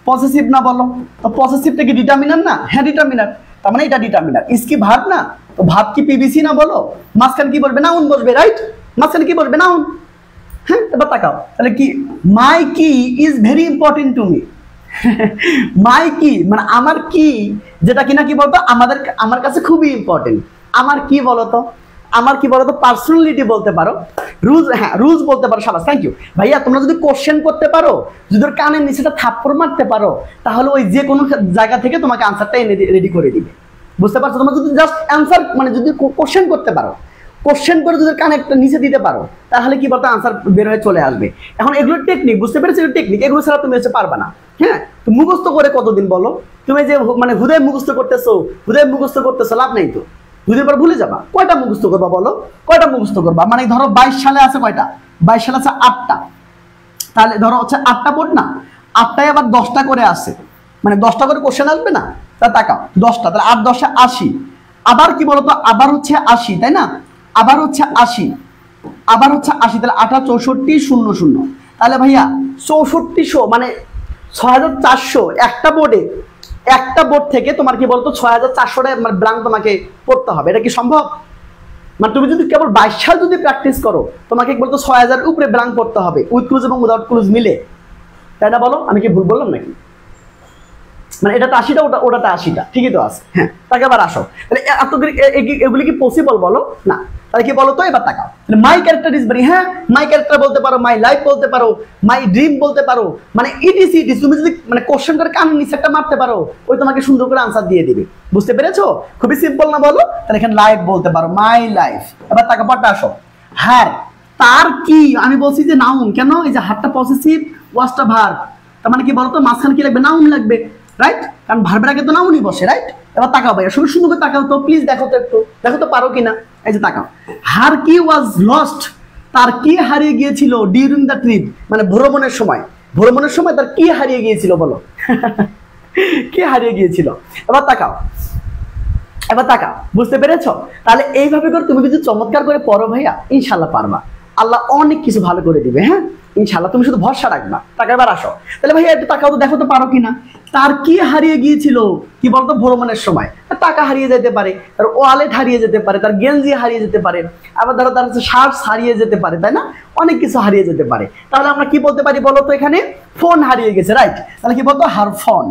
পসেসিভ না বলো? তো পসেসিভটা কি ডিটারমিনার না? হ্যাঁ ডিটারমিনার, তার মানে এটা ডিটারমিনার। ইস কি ভার্ব না? তো ভার্ব কি পিভিসি না বলো? মাঝখানে কি বলবে? নাউন বসবে, রাইট? মাঝখানে কি বলবে? নাউন। হ্যাঁ এবার তাকাও, তাহলে কি my key is very important to me. My key মানে আমার কি, যেটা কিনা কি বলতো আমাদের, আমার কাছে খুবই ইম্পর্টেন্ট। আমার কি বলতো? আমার কি বলতো? পার্সোনালিটি বলতে পারো, রুলস, হ্যাঁ রুলস বলতে পারো। সাবাস, থ্যাংক ইউ ভাইয়া। তোমরা যদি কোশ্চেন করতে পারো, যদি ওর কানের নিচেটা থাপ্পড় মারতে পারো, তাহলে ওই যে কোনো জায়গা থেকে তোমাকে আনসারটা এনে রেডি করে দিবে, বুঝতে পারছো? তোমরা যদি জাস্ট অ্যান্সার মানে যদি কোশ্চেন করতে পারো, কোশ্চেন করে যদি কানে একটা নিচে দিতে পারো, তাহলে কি বলতো আনসার বের হয়ে চলে আসবে। এখন এগুলো টেকনিক, বুঝতে পেরেছো? টেকনিক, এগুলো ছাড়া তুমি হচ্ছে পারবে না। হ্যাঁ তো মুখস্থ করে কতদিন বলো? তুমি যে মানে হুদয় মুখস্থ করতেছো, হুদয় মুখস্থ করতেছো, লাভ নেই তো, দুদিন পর ভুলে যাবা। কয়টা মুখস্থ করবা বলো? কয়টা মুখস্থ করবা? মানে ধরো 22 সালে আছে কয়টা? 22 সালে আছে 8টা, তাহলে ধরো হচ্ছে 8টা বোর্ড না, 8টায় আবার 10টা করে আছে, মানে 10টা করে কোশ্চেন আসবে না? তা তাকাও 10টা, তাহলে 8 10 80, আবার কি বলতো আবার হচ্ছে 80, তাই না? আবার হচ্ছে 80, আবার হচ্ছে 80, তাহলে 8 64 0 0, তাহলে ভাইয়া 6400 মানে 6400 একটা বোর্ডে, একটা বোর্ড থেকে তোমার কি বলতো 6400টা মানে ব্ল্যাঙ্ক তোমাকে পড়তে হবে। এটা কি সম্ভব? মানে তুমি যদি কেবল 22 সাল যদি প্র্যাকটিস করো, তোমাকে বলতো 6000 উপরে ব্ল্যাঙ্ক পড়তে হবে, উইথ ক্লুজ এবং উইদাউট ক্লুজ মিলে, তাই না? বলো আমি কি ভুল বললাম নাকি? মানে এটা তো 80টা, ওটাতে 80টা, ঠিকই তো আছে। হ্যাঁ তাকে আবার আসো, তাহলে এগুলি কি পসিবল বলো? না। তাহলে কি বলো তো? এবার তাকাও, মাই ক্যারেক্টার ইজ ভেরি, হ্যাঁ মাই ক্যারেক্টার বলতে পারো, মাই লাইফ বলতে পারো, মাই ড্রিম বলতে পারো, মানে ইটিস ইটিস। তুমি যদি মানে কোশ্চেন করে কান নিচে একটা মারতে পারো, ওই তোমাকে সুন্দর করে আনসার দিয়ে দিবে, বুঝতে পেরেছো? খুবই সিম্পল না বলো? তাহলে এখানে লাইফ বলতে পারো, মাই লাইফ। এবার তাকা পড়তে আসো, হ্যাঁ তার কি, আমি বলছি যে নাউন, কেন? এই যে হারটা পসেসিভ, ওয়াজটা ভার্ব, তার মানে কি বলতো মাঝখানে কি লাগবে? নাউন লাগবে, রাইট? কারণ ভার্বের আগে তো নাউনই বসে, রাইট? এবার তাকাও ভাইয়া, সুন্দর সুন্দর করে তাকাও তো প্লিজ, দেখো তো একটু, দেখো তো পারো কিনা। এই যে তাকাও, হার কি ওয়াজ লস্ট, তার কি হারিয়ে গিয়েছিল ডিউরিং দ্য ট্রিপ, মানে ভ্রমণের সময়, ভ্রমণের সময় তার কি হারিয়ে গিয়েছিল বলো? কি হারিয়ে গিয়েছিল? এবার তাকাও, এবার তাকাও, বুঝতে পেরেছো? তাহলে এইভাবে করে তুমি যদি চমৎকার করে পড়ো ভাইয়া, ইনশাল্লাহ পারবা, আল্লাহ অনেক কিছু ভালো করে দিবে। হ্যাঁ ইনশাল্লাহ, তুমি শুধু ভরসা রাখবা। টাকা এবার আসো, তাহলে ভাইয়া একটু তাকাও তো, দেখো তো পারো কিনা। তার কি হারিয়ে গিয়েছিল, কি বলতো? ভ্রমণের সময়। টাকা হারিয়ে যেতে পারে, তার ওয়ালেট হারিয়ে যেতে পারে, তার গেঞ্জি হারিয়ে যেতে পারে, আবার ধরো তার শার্টস হারিয়ে যেতে পারে, তাই না? অনেক কিছু হারিয়ে যেতে পারে। তাহলে আমরা কি বলতে পারি বলো তো? এখানে ফোন হারিয়ে গেছে, রাইট? তাহলে কি বলতো? হার ফোন।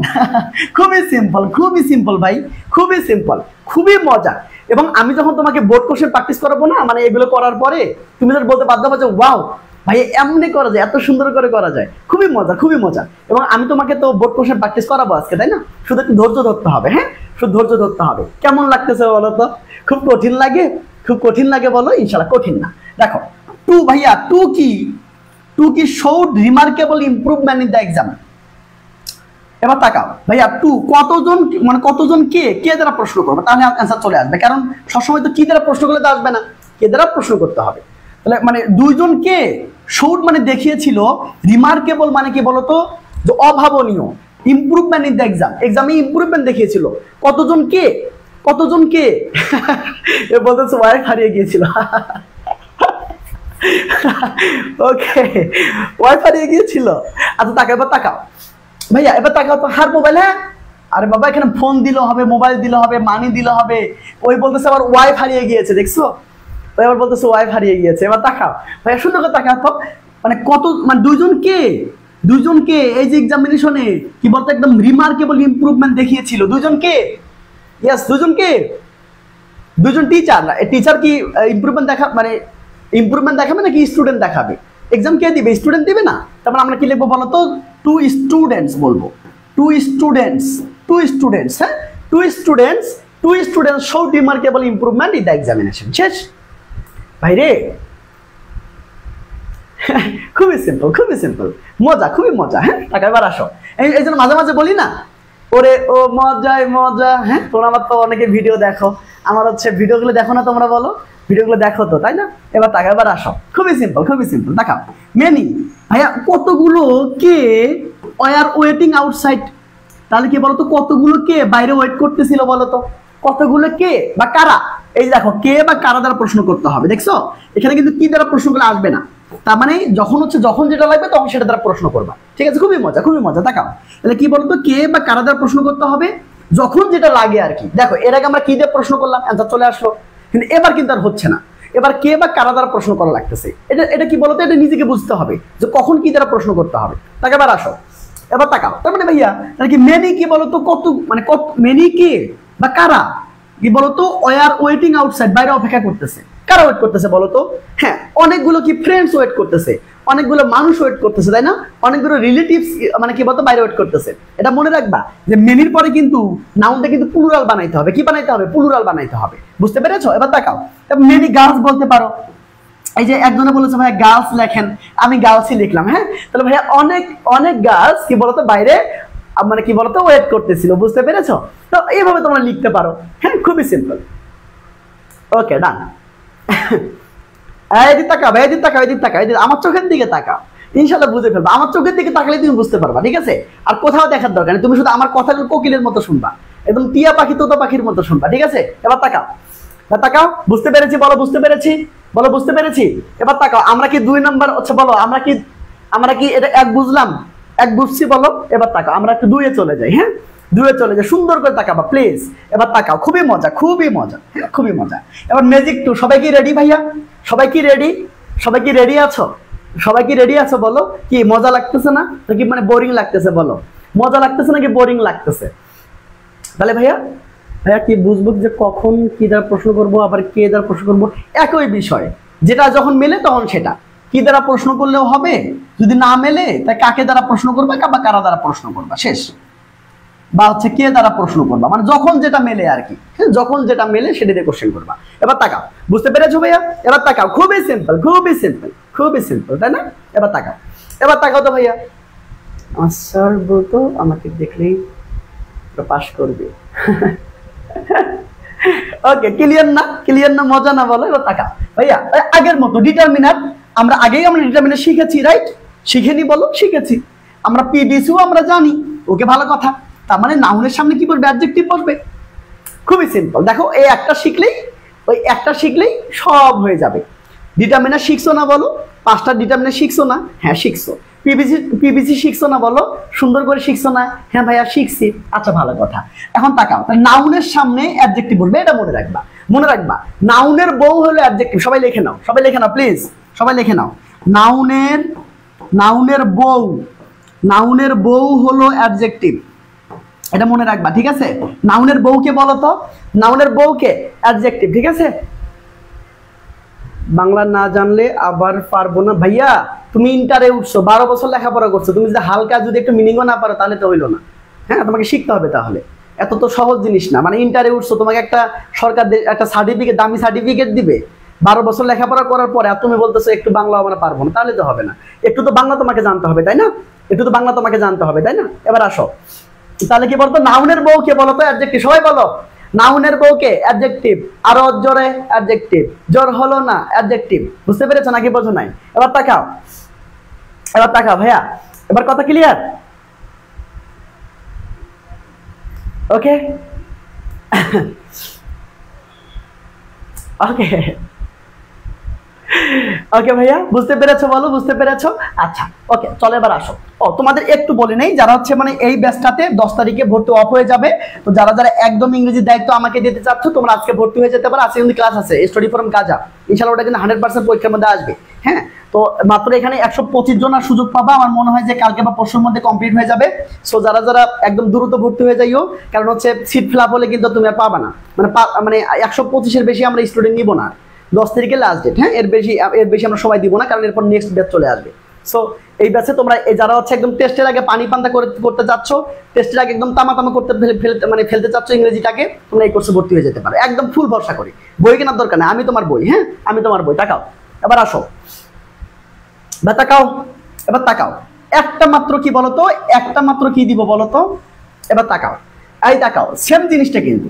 খুবই সিম্পল, খুবই সিম্পল ভাই, খুবই সিম্পল, খুবই মজা। এবং আমি যখন তোমাকে বোর্ড কোশ্চেন প্র্যাকটিস করাবো না, মানে এগুলো করার পরে তুমি যদি বলতে বাধ্য হবে যে ওয়াও ভাই এমনি করা যায়, এত সুন্দর করে করা যায়, খুবই মজা, খুবই মজা। এবং আমি তোমাকে তো বোর্ড কোশ্চেন প্র্যাকটিস করাবো আজকে, তাই না? শুধু একটু ধৈর্য ধরতে হবে। হ্যাঁ শুধু ধৈর্য ধরতে হবে। কেমন লাগতেছে বলো তো? খুব কঠিন লাগে? খুব কঠিন লাগে বলো? ইনশাল্লাহ কঠিন না। দেখো টু ভাইয়া, টু কি, টু কি showed remarkable improvement in the exam. এবার তাকাও ভাইয়া, টু কতজন, মানে কতজন কে, কে দ্বারা প্রশ্ন করবে, তাহলে অ্যান্সার চলে আসবে। কারণ সবসময় তো কি দ্বারা প্রশ্ন করলে তো আসবে না, কে দ্বারা প্রশ্ন করতে হবে। তাহলে মানে দুইজন কে, শোড মানে দেখিয়েছিল, রিমার্কেবল মানে কি বলতো? যে অভাবনীয়, ইমপ্রুভমেন্ট ইন দ্য এক্সাম, এক্সামে ইমপ্রুভমেন্ট দেখিয়েছিল। কতজন কে, কতজন কে এ বলতেছে ওয়াইফ হারিয়ে গিয়েছিল। ওকে, ওয়াইফ হারিয়ে গিয়েছিল। আচ্ছা তাকাও, এবার তাকাও ভাইয়া, এবার তাকাও তো হার মোবাইল। হ্যাঁ আরে বাবা এখানে ফোন দিলে হবে, মোবাইল দিলে হবে, মানি দিলে হবে। ওই বলতেছে আবার ওয়াইফ হারিয়ে গিয়েছে, দেখছো? ওই আবার বলতেছে ওয়াইফ হারিয়ে গিয়েছে। এবার তাকাও ভাইয়া, সুন্দর করে তাকাও তো, মানে কত, মানে দুইজন কে, দুইজন কে এই যে এক্সামিনেশনে কি বলতো একদম রিমার্কেবল ইমপ্রুভমেন্ট দেখিয়েছিল। দুইজন কে? ইয়েস, দুইজন কে? দুইজন টিচার। টিচার কি ইমপ্রুভমেন্ট দেখা, মানে ইমপ্রুভমেন্ট দেখাবে নাকি স্টুডেন্ট দেখাবে? এক্সাম কে দিবে? স্টুডেন্ট দিবে না? তারপর আমরা কি লিখবো বলো তো? টু স্টুডেন্টস বলবো। টু স্টুডেন্টস, টু স্টুডেন্টস, হ্যাঁ two students, two students showed remarkable improvement in the examination. শেষ ভাইরে। খুবই সিম্পল, খুবই সিম্পল, মজা, খুবই মজা। হ্যাঁ টাকা এবার আসো। এই জন্য মাঝে মাঝে বলি না, ওরে ও মজায় মজা। হ্যাঁ তোমরা আমার তো অনেকে ভিডিও দেখো, আমার হচ্ছে ভিডিওগুলো দেখো না তোমরা? বলো ভিডিওগুলো দেখো তো, তাই না? এবার টাকা এবার আসো। খুবই সিম্পল, খুবই সিম্পল। দেখাও মেনি ভাইয়া, কতগুলো কে ওয়ার ওয়েটিং আউটসাইড। তাহলে কি বলতো, কতগুলো কে বাইরে ওয়েট করতেছিল বলতো? কতগুলো কে বা কারা? এই দেখো কে বা কারা দ্বারা প্রশ্ন করতে হবে, দেখছো? এখানে কিন্তু কি দ্বারা প্রশ্নগুলো আসবে না। তার মানে যখন হচ্ছে, যখন যেটা লাগবে তখন সেটা দ্বারা প্রশ্ন করবা। ঠিক আছে, খুবই মজা, খুবই মজা। দেখাও তাহলে কি বলতো, কে বা কারা দ্বারা প্রশ্ন করতে হবে যখন যেটা লাগে আর কি। দেখো এর আগে আমরা কি দিয়ে প্রশ্ন করলাম, অ্যান্সার চলে আসলো, কিন্তু এবার কিন্তু আর হচ্ছে না। এবার কে বা কারা দ্বারা প্রশ্ন করা লাগতেছে। এটা কি বলতো, এটা নিজেকে বুঝতে হবে যে কখন কি দ্বারা প্রশ্ন করতে হবে। তাকে এবার আসো, এবার তাকাও। তার মানে ভাইয়া তাহলে কি মেনি কি বলতো, কত, মানে কত মেনি কে বা কারা কি বলতো ওয়ার ওয়েটিং আউটসাইড, বাইরে অপেক্ষা করতেছে। কারা ওয়েট করতেছে বলতো? হ্যাঁ অনেকগুলো কি ফ্রেন্ডস ওয়েট করতেছে, অনেকগুলো মানুষ ওয়েট করতেছে, তাই না? অনেকগুলো রিলেটিভস মানে কি বলতো বাইরে ওয়েট করতেছে। এটা মনে রাখবা যে মেনির পরে কিন্তু নাউনটা কিন্তু প্লুরাল বানাইতে হবে। কি বানাইতে হবে? প্লুরাল বানাইতে হবে। বুঝতে পেরেছো? এবার তাকাও, মেনি গার্লস বলতে পারো। এই যে একজনে বলেছে ভাইয়া গার্লস লেখেন, আমি গার্লসই লিখলাম। হ্যাঁ তাহলে ভাইয়া অনেক অনেক গার্লস কি বলতো বাইরে মানে কি বলতো ওয়েট করতেছিল। বুঝতে পেরেছো? তো এইভাবে তোমরা লিখতে পারো। হ্যাঁ খুবই সিম্পল। ওকে ডান। এদিকে তাকাও ভাই, এদিকে তাকাও, এদিকে তাকাও, এদিকে আমার চোখের দিকে তাকাও। ইনশাআল্লাহ বুঝে ফেলবা। আমার চোখের দিকে তাকালে তুমি বুঝতে পারবা। ঠিক আছে? আর কোথাও দেখার দরকার নেই, তুমি শুধু আমার কথাগুলো কোকিলের মতো শুনবা, একদম টিয়া পাখি তোতা পাখির মতো শুনবা। ঠিক আছে? এবার তাকাও, তাকাও। বুঝতে পেরেছি বলো, বুঝতে পেরেছি বলো, বুঝতে পেরেছি। এবার তাকাও, আমরা কি 2 নাম্বার হচ্ছে বলো, আমরা কি এটা 1 বুঝলাম, 1 বুঝছি বলো। এবার তাকাও, আমরা একটু 2 এ চলে যাই। হ্যাঁ 2 এ চলে যাই, সুন্দর করে তাকাবা প্লিজ। এবার তাকাও, খুবই মজা, খুবই মজা, হ্যাঁ খুবই মজা। এবার ম্যাজিক 2, সবাই কি রেডি ভাইয়া? সবাই কি রেডি? সবাই কি রেডি আছো? সবাই কি রেডি আছো বলো? কি মজা লাগতেছে না নাকি মানে বোরিং লাগতেছে? বলো মজা লাগতেছে নাকি বোরিং লাগতেছে? তাহলে ভাইয়া কি বুঝবো যে কখন কি দ্বারা প্রশ্ন করবো, আবার কে দ্বারা প্রশ্ন করবো? একই বিষয়, যেটা যখন মেলে তখন সেটা কি দ্বারা প্রশ্ন করলেও হবে। যদি না মেলে তাই কাকে দ্বারা প্রশ্ন করবা বা কারা দ্বারা প্রশ্ন করবা, শেষ। বা হচ্ছে কে দ্বারা প্রশ্ন করবা, মানে যখন যেটা মেলে আর কি। যখন যেটা মেলে সেটা দিয়ে কোশ্চেন করবা। এবার তাকাও, বুঝতে পেরেছো ভাইয়া? এবার তাকাও, খুবই সিম্পল, খুবই সিম্পল, খুবই সিম্পল, তাই না? এবার তাকাও, এবার তাকাও তো ভাইয়া। আমার স্যার বলতো আমাকে দেখলেই পাস করবে। ওকে ক্লিয়ার না? ক্লিয়ার না? মজা না বলো? এবার তাকাও ভাইয়া, আগের মতো ডিটারমিনার আমরা ডিটারমিনার শিখেছি, রাইট? শিখেনি বলো? শিখেছি। আমরা পিডিসিও আমরা জানি। ওকে ভালো কথা। তার মানে নাউনের সামনে কি বলবে? অ্যাডজেক্টিভ বলবে। খুবই সিম্পল। দেখো এই একটা শিখলেই, ওই একটা শিখলেই সব হয়ে যাবে। ডিটারমিনার শিখছো না বলো? 5টা ডিটারমিনার শিখছো না? হ্যাঁ শিখছো। পিভিসি শিখছো না বলো? সুন্দর করে শিখছো না? হ্যাঁ ভাইয়া শিখছি। আচ্ছা ভালো কথা। এখন তাকাও, নাউনের সামনে অ্যাডজেক্টিভ বলবে, এটা মনে রাখবা। মনে রাখবা নাউনের বউ হলো অ্যাডজেক্টিভ। সবাই লিখে নাও, সবাই লিখে নাও প্লিজ, সবাই লিখে নাও। নাউনের বউ হলো অ্যাডজেক্টিভ, এটা মনে রাখবা। ঠিক আছে? নাউনের বউকে বলো তো, নাউনের বউকে অ্যাডজেক্টিভ। ঠিক আছে? বাংলা না জানলে আবার পারবো না। ভাইয়া তুমি ইন্টারে উঠছো, 12 বছর লেখাপড়া করছো, তুমি যদি হালকা যদি একটু মিনিংও না পারো তাহলে তো হইলো না। হ্যাঁ তোমাকে শিখতে হবে। তাহলে এত তো সহজ জিনিস না। মানে ইন্টারে উঠছো, তোমাকে একটা সরকার একটা সার্টিফিকেট, দামি সার্টিফিকেট দিবে 12 বছর লেখাপড়া করার পরে, আর তুমি বলতেছো একটু বাংলা আমরা পারবো না, তাহলে তো হবে না। একটু তো বাংলা তোমাকে জানতে হবে, তাই না? একটু তো বাংলা তোমাকে জানতে হবে, তাই না? এবার আসো, তাহলে কি বলতো? নাউনের বউকে বলো তো অ্যাডজেক্টিভ। সবাই বলো নাউনের বউকে অ্যাডজেক্টিভ। আরো জোরে অ্যাডজেক্টিভ। জোর হলো না, অ্যাডজেক্টিভ। বুঝতে পেরেছো নাকি বোঝো নাই? এবার তাকাও, এবার তাকাও ভাইয়া, এবার কথা ক্লিয়ার? ওকে ওকে ওকে ভাইয়া, বুঝতে পেরেছো? বলো বুঝতে পেরেছো? আচ্ছা ওকে, চলো এবার আসো। ও তোমাদের একটু বলে নেই, যারা হচ্ছে মানে এই ব্যাচটাতে 10 তারিখে ভর্তি অফ হয়ে যাবে, তো যারা যারা একদম ইংরেজির দায়িত্ব আমাকে দিতে চাচ্ছ, তোমরা আজকে ভর্তি হয়ে যেতে পারো। আজকে কিন্তু ক্লাস আছে স্টাডি ফ্রম কাজা, ইনশাআল্লাহ ওটা কিন্তু 100% পরীক্ষার মধ্যে আসবে। হ্যাঁ, তো মাত্র এখানে 125 জন আর সুযোগ পাবা। আমার মনে হয় যে কালকে বা পরশুর মধ্যে কমপ্লিট হয়ে যাবে। সো যারা যারা একদম দ্রুত ভর্তি হয়ে যাইও, কারণ হচ্ছে সিট ফিল আপ হলে কিন্তু তুমি আর পাবা না, মানে 125-এর বেশি আমরা স্টুডেন্ট নিব না। 10 তারিখে লাস্ট ডেট। হ্যাঁ, এর বেশি আমরা সময় দিব না, কারণ এরপর নেক্সট ব্যাচ চলে আসবে। সো এই ব্যাচে তোমরা যারা হচ্ছে একদম টেস্টের আগে পানি পান্তা করতে যাচ্ছ, টেস্টের আগে একদম তামা করতে ফেলতে চাচ্ছ ইংরেজিটাকে, তোমরা এই কোর্সে ভর্তি হয়ে যেতে পারো, একদম ফুল ভরসা করি। বই কেনার দরকার নেই, আমি তোমার বই। হ্যাঁ, আমি তোমার বই। তাকাও এবার, আসো তাকাও, এবার তাকাও। একটা মাত্র কি বলতো, একটা মাত্র কি দিব বলতো, এবার তাকাও, এই তাকাও, সেম জিনিসটা কিন্তু।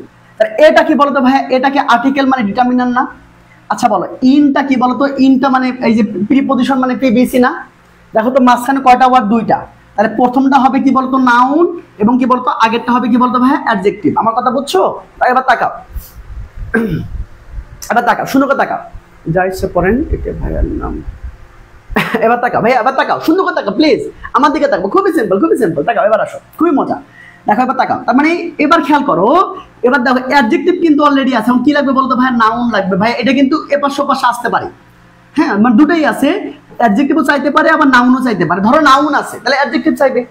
এটা কি বলতো ভাই, এটাকে আর্টিকেল মানে ডিটারমিনার না? আচ্ছা বলো, ইনটা কি বলতো, ইনটা মানে এই যে প্রিপজিশন মানে প্রিবিসি না? দেখো তো মাঝখানে কয়টা ওয়ার্ড? দুইটা। তাহলে প্রথমটা হবে কি বলতো নাউন, এবং কি বলতো আগেরটা হবে কি বলতো ভাই অ্যাডজেক্টিভ। আমার কথা বুঝছো? এবার তাকাও, এবার তাকাও, সুন্দর করে তাকাও, যা ইচ্ছে পড়েন, এটা ভাইয়ের নাম। এবার তাকাও ভাইয়া, এবার তাকাও, সুন্দর করে তাকাও প্লিজ, আমার দিকে তাকাও, খুবই সিম্পল, খুবই সিম্পল। তাকাও, এবার আসো, খুবই মজা। দেখো এবার তাকাও, তার মানে এবার খেয়াল করো, এবার দেখো অ্যাডজেক্টিভ কিন্তু অলরেডি আছে। কি লাগবে বলতো ভাই? নাউন লাগবে। ভাই এটা কিন্তু এপাশ ওপাশ আসতে পারে। হ্যাঁ, মানে দুটোই আছে, অ্যাডজেক্টিভও চাইতে পারে, আবার নাউনও চাইতে পারে। ধরো নাউন আছে, তাহলে অ্যাডজেক্টিভ চাইবে,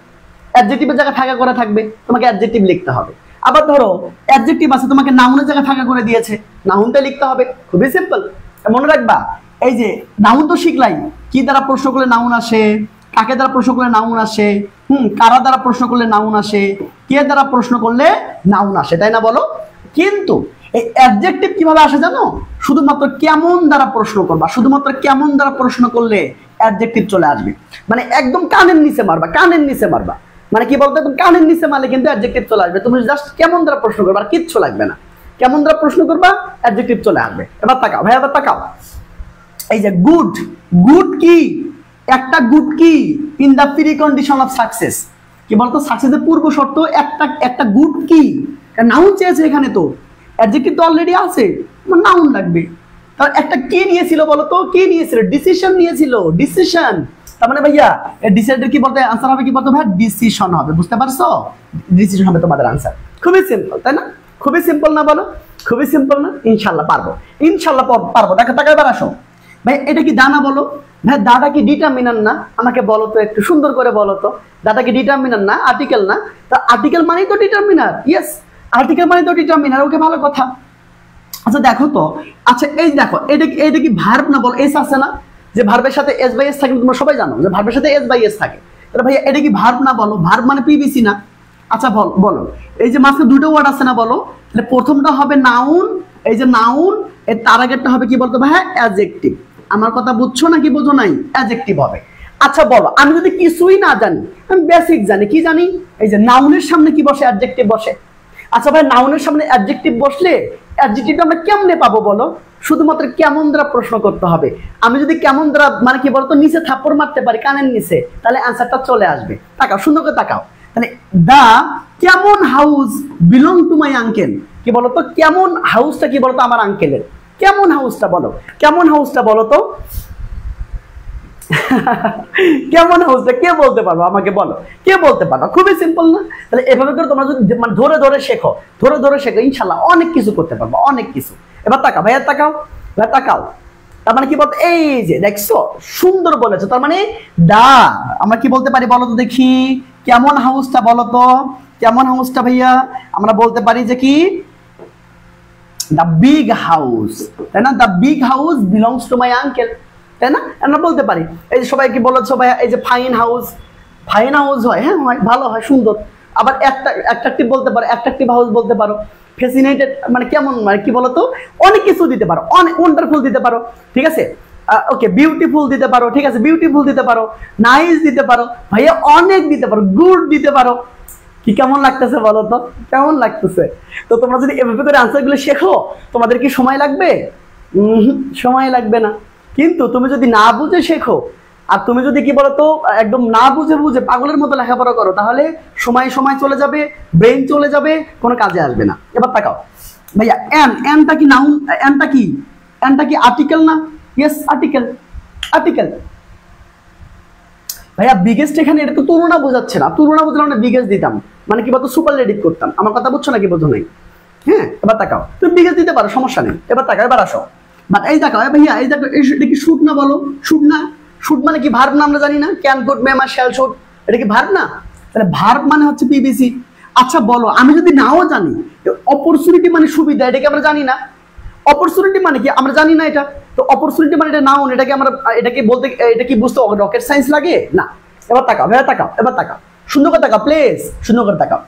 অ্যাডজেক্টিভের জায়গায় ফাঁকা করে থাকবে, তোমাকে অ্যাডজেক্টিভ লিখতে হবে। আবার ধরো অ্যাডজেক্টিভ আছে, তোমাকে নাউনের জায়গায় ফাঁকা করে দিয়েছে, নাউনটা লিখতে হবে। খুবই সিম্পল, মনে রাখবা। এই যে নাউন তো শিখলাই, কি দ্বারা প্রশ্ন করলে নাউন আসে, কাকে দ্বারা প্রশ্ন করলে নাউন আসে, কারা দ্বারা প্রশ্ন করলে নাউন আসে, কে দ্বারা প্রশ্ন করলে নাউন আসে, তাই না বলো? কিন্তু এই অ্যাডজেক্টিভ কিভাবে আসে জানো? শুধুমাত্র কেমন দ্বারা প্রশ্ন করবা, শুধুমাত্র কেমন দ্বারা প্রশ্ন করলে অ্যাডজেক্টিভ চলে আসবে। মানে একদম কানের নিচে মারবা, কানের নিচে মারবা, মানে কি বলতো, একদম কানের নিচে মারলে কিন্তু অ্যাডজেক্টিভ চলে আসবে। তুমি জাস্ট কেমন দ্বারা প্রশ্ন করবা, আর কিচ্ছু লাগবে না, কেমন দ্বারা প্রশ্ন করবা, অ্যাডজেক্টিভ চলে আসবে। এবার তাকাও ভাই, এবার তাকাও। এই যে গুড, গুড কি? একটা গুড কি in the precondition of success. কি বলতো, সাকসেসের পূর্ব শর্ত একটা গুড কি, নাউন চেয়েছে এখানে, তো অ্যাডজেক্টিভ তো অলরেডি আছে, নাউন লাগবে। তার একটা কি নিয়েছিল বলতো, কি নিয়েছিল? ডিসিশন নিয়েছিল, ডিসিশন। তার মানে ভাইয়া ডিসাইডের কি বলতে আনসার হবে, কি বলতো ভাই? ডিসিশন হবে। বুঝতে পারছো? ডিসিশন হবে তোমাদের আনসার। খুবই সিম্পল, তাই না? খুবই সিম্পল না বলো? খুবই সিম্পল না? ইনশাল্লাহ পারবো, ইনশাল্লাহ পারবো। দেখো টাকা, এবার আসো ভাই, এটা কি দানা বলো? ভাই দাদা কি ডিটারমিনার না? আমাকে বলো তো, একটু সুন্দর করে বলো তো। দাদা কি ডিটারমিনার না? আর্টিকেল না? তা আর্টিকেল মানেই তো ডিটারমিনার। ইয়েস, আর্টিকেল মানে তো ডিটারমিনার। ওকে, ভালো কথা। আচ্ছা দেখো তো, আচ্ছা এই দেখো, এটা কি ভার্ব না? বলো, এস আছে না? যে ভার্বের সাথে এস বাই এস থাকে, তোমরা সবাই জানো যে ভার্বের সাথে এস বাই এস থাকে। তাহলে ভাইয়া এটা কি ভার্ব না? বলো, ভার্ব মানে পিবিসি না? আচ্ছা বলো, এই যে মাঝখানে দুটো ওয়ার্ড আছে না? বলো, তাহলে প্রথমটা হবে নাউন, এই যে নাউন, এর তার আগেরটা হবে কি বলতো ভাই? অ্যাডজেক্টিভ। আমার কথা বুঝছো না কি বোঝো নাই? অ্যাডজেক্টিভ হবে। আচ্ছা বলো, আমি যদি কিছুই না জানি, আমি বেসিক জানি, কি জানি? এই যে নাউনের সামনে কি বসে? অ্যাডজেক্টিভ বসে। আচ্ছা ভাই, নাউনের সামনে অ্যাডজেক্টিভ বসলে অ্যাডজেক্টিভ আমরা কেমনে পাবো বলো? শুধুমাত্র কেমন দ্বারা প্রশ্ন করতে হবে। আমি যদি কেমন দ্বারা মানে কি বলতো নিচে থাপ্পড় মারতে পারি কানের নিচে, তাহলে অ্যান্সারটা চলে আসবে। তাকাও, সুন্দর করে তাকাও। তাহলে দা কেমন house belong to my uncle. কি বলতো, কেমন হাউসটা কি বলতো? আমার আঙ্কেলের। কেমন হাউসটা বলো, কেমন হাউসটা বলো তো। কেমন হাউসটা কে বলতে পারবো? আমাকে বলো, কে বলতে পারবো? খুবই সিম্পল না? তাহলে এভাবে করে তোমরা যদি মানে ধরে ধরে শেখো, ধরে ধরে শেখো, ইনশাল্লাহ অনেক কিছু করতে পারবো, অনেক কিছু। এবার তাকাও ভাইয়া, তাকাও ভাইয়া, তাকাও। তার মানে কি বলতো, এই যে দেখছো, সুন্দর বলেছো। তার মানে দা আমরা কি বলতে পারি বলো তো দেখি, কেমন হাউসটা বলো তো, কেমন হাউসটা ভাইয়া আমরা বলতে পারি যে কি, দ্য বিগ হাউস, তাই না? The big house belongs to my uncle, তাই না? আমরা বলতে পারি। এই যে সবাই কি বলেছো ভাইয়া, এই যে ফাইন হাউস, ফাইন হাউস হয়, হ্যাঁ হয়, ভালো হয়, সুন্দর। আবার অ্যাট্রাকটিভ বলতে পারো, অ্যাট্রাকটিভ হাউস বলতে পারো। ফ্যাসিনেটেড মানে কেমন, মানে কি বলতো, অনেক কিছু দিতে পারো, অনেক ওয়ান্ডারফুল দিতে পারো, ঠিক আছে? ওকে, বিউটিফুল দিতে পারো, ঠিক আছে, বিউটিফুল দিতে পারো, নাইস দিতে পারো ভাইয়া, অনেক দিতে পারো, গুড দিতে পারো। কি কেমন লাগতেছে বলো তো, কেমন লাগতেছে? তো তোমরা যদি এভাবে করে আনসারগুলো শেখো, তোমাদের কি সময় লাগবে? সময় লাগবে না। কিন্তু তুমি যদি না বুঝে শেখো, আর তুমি যদি কি বলতো একদম না বুঝে বুঝে পাগলের মতো লেখাপড়া করো, তাহলে সময় সময় চলে যাবে, ব্রেন চলে যাবে, কোনো কাজে আসবে না। এবার তাকাও ভাইয়া, এনটা কি নাউন? এনটা কি আর্টিকেল না? Yes article. আর্টিকেল ভাইয়া বিগেস্ট এখানে এটা তো তুলনা বোঝাচ্ছে না, তুলনা বোঝালে আমরা বিগেস্ট দিতাম, মানে কি বলতো সুপারলেটিভ করতাম। আমার কথা বুঝছো নাকি বোঝো নাই? হ্যাঁ এবার তাকাও, তুমি বিগেস্ট দিতে পারো, সমস্যা নেই। এবার তাকাও, এবার আসো। বাট এই দেখো ভাইয়া, এই দেখো এটা কি শুট না? বলো শুট না? শুট মানে কি ভার্ব না? আমরা জানি না ক্যান কুড মে মা শ্যাল শুট, এটা কি ভার্ব না? তাহলে ভার্ব মানে হচ্ছে পিবিসি। আচ্ছা বলো, আমি যদি নাও জানি অপরচুনিটি মানে সুবিধা, এটাকে আমরা জানি না। অপরচুনিটি মানে কি আমরা জানি না এটা। তো অপরচুনিটি মানে এটা নাউন, এটাকে আমরা এটাকে বলতে, এটা কি বুঝতে রকেট সায়েন্স লাগে না? এবার তাকাও ভাইয়া, তাকাও, এবার তাকাও, সুন্দর করে তাকাও প্লিজ, সুন্দর করে তাকাও।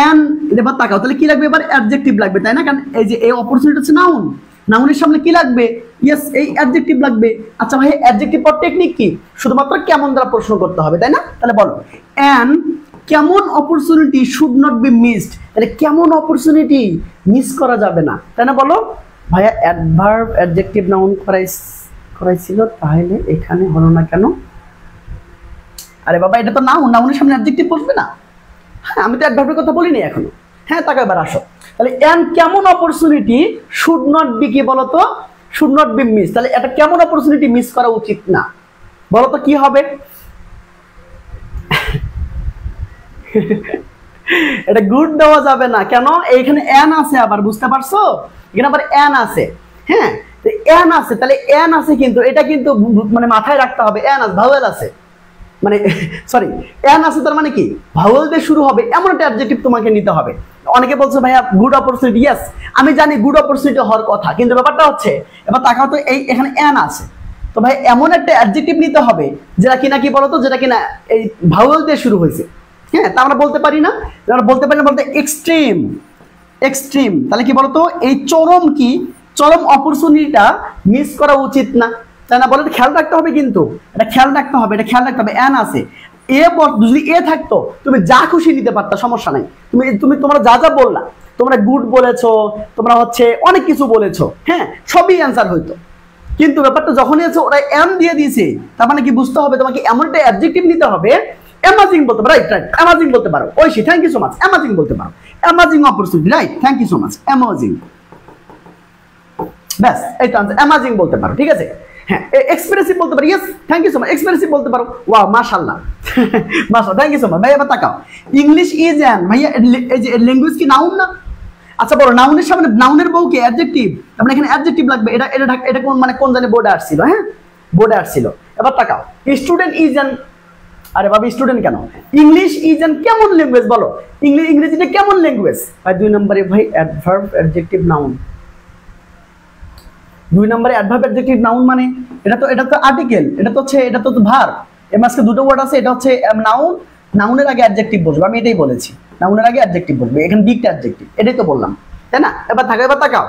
এন এবার তাকাও, তাহলে কি লাগবে? এবার অ্যাডজেক্টিভ লাগবে, তাই না? কারণ এই যে এই অপরচুনিটি হচ্ছে নাউন, নাউনের সামনে কি লাগবে? ইয়েস এই অ্যাডজেক্টিভ লাগবে। আচ্ছা ভাই অ্যাডজেক্টিভ পর টেকনিক কি? শুধুমাত্র কেমন দ্বারা প্রশ্ন করতে হবে, তাই না? তাহলে বলো এন কেমন opportunity should not be missed, তাহলে কেমন অপরচুনিটি মিস করা যাবে না, তাই না? বলো ভাইয়া অ্যাডভার্ব অ্যাডজেক্টিভ নাউন করাইছিল, তাহলে এখানে হলো না কেন? আরে বাবা এটা তো নাউন, নাউনের সামনে অ্যাডজেক্টিভ বসবে না। হ্যাঁ আমি তো অ্যাডভার্বের কথা বলিনি এখনো। হ্যাঁ তাকে এবার আসো, তাহলে এন কেমন অপরচুনিটি শুড নট বি, কি বলতো? শুড নট বি মিস, তাহলে এটা কেমন অপরচুনিটি মিস করা উচিত না, বলতো কি হবে? এটা গুড দেওয়া যাবে না, কেন? এইখানে এন আছে আবার, বুঝতে পারছো? এখানে আবার এন আছে। হ্যাঁ এন আছে, তাহলে এন আছে, কিন্তু এটা কিন্তু মানে মাথায় রাখতে হবে, এন আছে, ভাওয়েল আছে, মানে সরি এন আছে, তার মানে কি ভাওয়েল দিয়ে শুরু হবে এমন একটা অ্যাডজেক্টিভ তোমাকে নিতে হবে। অনেকে বলছে ভাইয়া গুড অপরচুনিটি, ইয়েস আমি জানি গুড অপরচুনিটি হওয়ার কথা, কিন্তু ব্যাপারটা হচ্ছে এবার তাকাও তো, এই এখানে এন আছে, তো ভাই এমন একটা অ্যাডজেক্টিভ নিতে হবে যেটা কিনা কি বলতো, যেটা কিনা এই ভাওয়েল দিয়ে শুরু হয়েছে। হ্যাঁ তা আমরা বলতে পারি না, আমরা বলতে পারি না বলতে এক্সট্রিম। এক্সট্রিম তাহলে কি বলতো, এই চরম, কি চরম অপরচুনিটিটা মিস করা উচিত না, তাই না? বলে খেয়াল রাখতে হবে, কিন্তু এটা খেয়াল রাখতে হবে, এটা খেয়াল রাখতে হবে। এন আছে, এ যদি এ থাকতো তুমি যা খুশি নিতে পারতা, সমস্যা নাই। তোমরা যা যা বললা, তোমরা গুড বলেছো, তোমরা হচ্ছে অনেক কিছু বলেছো, হ্যাঁ সবই অ্যান্সার হইতো। কিন্তু ব্যাপারটা যখনই আছে ওরা এম দিয়ে দিয়েছে, তার মানে কি বুঝতে হবে তোমাকে এমন একটা অ্যাডজেক্টিভ নিতে হবে। অ্যামাজিং বলতে পারো, রাইট রাইট অ্যামাজিং বলতে পারো, Oishi thank you so much, amazing বলতে পারো, amazing opportunity, right thank you so much, amazing, ব্যাস এইটা অ্যামাজিং বলতে পারো, ঠিক আছে? হ্যাঁ এক্সপ্রেসিভ বলতে পারো, yes thank you so much, expressive বলতে পারো, ওয়াও মাশাআল্লাহ, মাশাআল্লাহ থ্যাংক ইউ সো মাচ। ভাই এবার তাকাও, ইংলিশ ইজ অ্যান, ভাইয়া এই যে ল্যাঙ্গুয়েজ কি নাউন না? আচ্ছা বলো নাউনের সামনে, নাউনের বউ কি অ্যাডজেক্টিভ, তার মানে এখানে অ্যাডজেক্টিভ লাগবে। এটা এটা এটা কোন মানে কোন জানি বোর্ডে আসছিল, হ্যাঁ বোর্ডে আসছিল। এবার তাকাও স্টুডেন্ট ইজ অ্যান, আরে বাবা স্টুডেন্ট কেন? ইংলিশ ইজ অ্যান কেমন ল্যাঙ্গুয়েজ, বলো ইংরেজিটা কেমন ল্যাঙ্গুয়েজ? ভাই 2 নম্বরে ভাই অ্যাডভার্ব অ্যাডজেক্টিভ নাউন, 2 নম্বরে অ্যাডভার্ব অ্যাডজেক্টিভ নাউন মানে এটা তো আর্টিকেল, এটা তো ভার্ব, এর মাঝে দুটো ওয়ার্ড আছে, এটা হচ্ছে নাউন, নাউনের আগে অ্যাডজেক্টিভ বসবে, আমি এটাই বলেছি, নাউনের আগে অ্যাডজেক্টিভ বসবে, এখানে বিগটা অ্যাডজেক্টিভ, এটাই তো বললাম, তাই না? এবার তাকাও,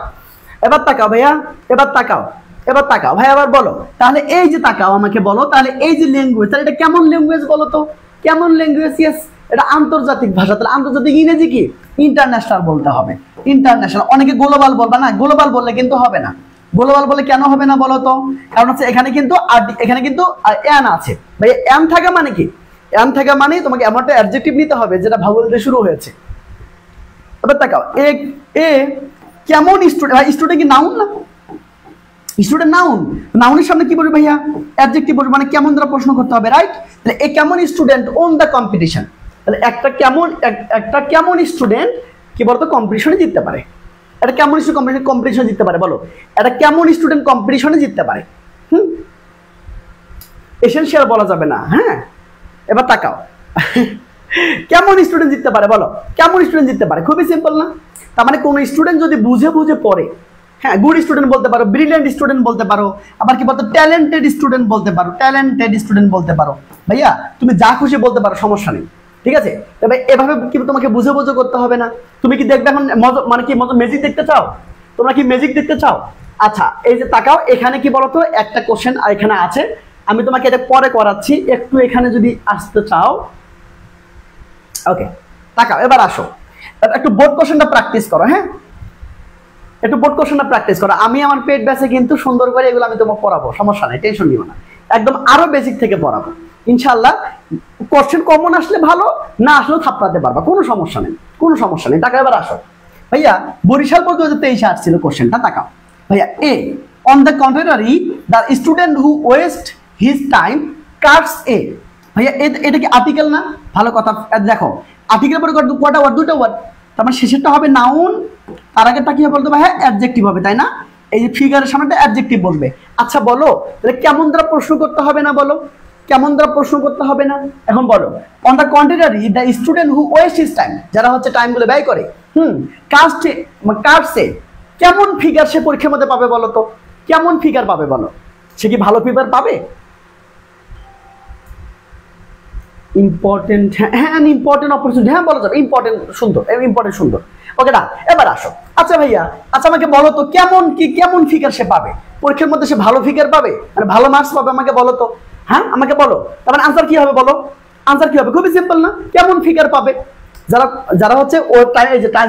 এবার তাকাও ভাইয়া, এবার তাকাও ভাই, আবার বলো তাহলে, এই যে তাকাও আমাকে বলো, তাহলে এই যে ল্যাঙ্গুয়েজ, তাহলে এটা কেমন ল্যাঙ্গুয়েজ বলো তো? কেমন ল্যাঙ্গুয়েজ? ইয়েস এটা আন্তর্জাতিক ভাষা, তাহলে আন্তর্জাতিক ইংরেজি কি? ইন্টারন্যাশনাল বলতে হবে, ইন্টারন্যাশনাল। অনেকে গ্লোবাল বলবা না, গ্লোবাল বললে কিন্তু হবে না। গ্লোবাল বলে কেন হবে না বলো তো? কারণ হচ্ছে এখানে কিন্তু এন আছে ভাই, এন থাকা মানে কি? এন থাকা মানে তোমাকে এমন একটা অ্যাডজেক্টিভ নিতে হবে যেটা ভাওয়েল দিয়ে শুরু হয়েছে। এবার তাকাও, এ কেমন স্টুডেন্ট, ভাই স্টুডেন্ট কি নাউন না? স্টুডেন্ট নাউন, নাউনের সামনে কি বলবে ভাইয়া? অ্যাডজেক্টিভ বলবে, মানে কেমন দ্বারা প্রশ্ন করতে হবে, রাইট? তাহলে এ কেমন স্টুডেন্ট অন দ্য কম্পিটিশন, তাহলে একটা কেমন স্টুডেন্ট কি বলতো কম্পিটিশনে জিততে পারে, এটা কেমন স্টুডেন্ট কম্পিটিশনে জিততে পারে, বলো এটা কেমন স্টুডেন্ট কম্পিটিশনে জিততে পারে? এসেনশিয়াল বলা যাবে না, হ্যাঁ? এবার তাকাও কেমন স্টুডেন্ট জিততে পারে, বলো কেমন স্টুডেন্ট জিততে পারে? খুবই সিম্পল না? তার মানে কোন স্টুডেন্ট যদি বুঝে পড়ে, হ্যাঁ গুড স্টুডেন্ট বলতে পারো, ব্রিলিয়েন্ট স্টুডেন্ট বলতে পারো, আবার কি বলতো ট্যালেন্টেড স্টুডেন্ট বলতে পারো, ভাইয়া তুমি যা খুশি বলতে পারো, সমস্যা নেই, ঠিক আছে? তবে এভাবে কি তোমাকে বুঝে করতে হবে না। তুমি কি দেখবে এখন মানে কি ম্যাজিক দেখতে চাও? তোমরা কি ম্যাজিক দেখতে চাও? আচ্ছা এই যে তাকাও, এখানে কি বলতো একটা কোশ্চেন এখানে আছে, আমি তোমাকে এটা পরে করাচ্ছি, একটু এখানে যদি আসতে চাও, ওকে তাকাও, এবার আসো একটু বোর্ড কোশ্চেনটা প্র্যাকটিস করো, হ্যাঁ একটু বোর্ড কোশ্চেনটা প্র্যাকটিস করো। আমি আমার পেড ব্যাচে কিন্তু সুন্দর করে এগুলো আমি তোমাকে পড়াবো, সমস্যা নেই, টেনশন নিও না। একদম আরো বেসিক থেকে পড়াবো ইনশাআল্লাহ। কোশ্চেন কমন আসলে ভালো, না আসলেও থাপড়াতে পারবা, কোনো সমস্যা নেই, কোনো সমস্যা নেই। টাকা এবার আসো ভাইয়া, বরিশাল পর 2023 আসছিল কোশ্চেনটা, তাকাও ভাইয়া। A on the contrary the student who wastes his time cuts a. ভাইয়া এটা কি আর্টিকেল না? ভালো কথা, দেখো আর্টিকেল পরে কটা ওয়ার্ড? দুটো ওয়ার্ড। তার মানে শেষেরটা হবে নাউন, তার আগেরটা কি হবে বলতে হবে? হ্যাঁ অ্যাডজেক্টিভ হবে, তাই না? এই যে ফিগারের সামনেটা অ্যাডজেক্টিভ বলবে। আচ্ছা বলো তাহলে কেমন দ্বারা প্রশ্ন করতে হবে না? বলো কেমন দ্বারা প্রশ্ন করতে হবে না? এখন বলো on the contrary the student who wastes his time, যারা হচ্ছে টাইম গুলো ব্যয় করে, কাটসে, কেমন ফিগার সে পরীক্ষার মধ্যে পাবে বলো তো? কেমন ফিগার পাবে বলো? সে কি ভালো ফিগার পাবে? ইম্পর্টেন্ট, হ্যাঁ ইম্পর্টেন্ট অপরচুনিটি, হ্যাঁ বলা যাবে ইম্পর্টেন্ট, সুন্দর, ইম্পর্টেন্ট সুন্দর। ওকে না, এবার আসো। আচ্ছা ভাইয়া, আচ্ছা আমাকে বলো তো কেমন ফিগার সে পাবে পরীক্ষার মধ্যে? সে ভালো ফিগার পাবে, মানে ভালো মার্কস পাবে, আমাকে বলো তো। হ্যাঁ আমাকে বলো, তার মানে আনসার কি হবে বলো? আনসার কি হবে? খুবই সিম্পল না? কেমন ফিগার পাবে? যারা হচ্ছে ও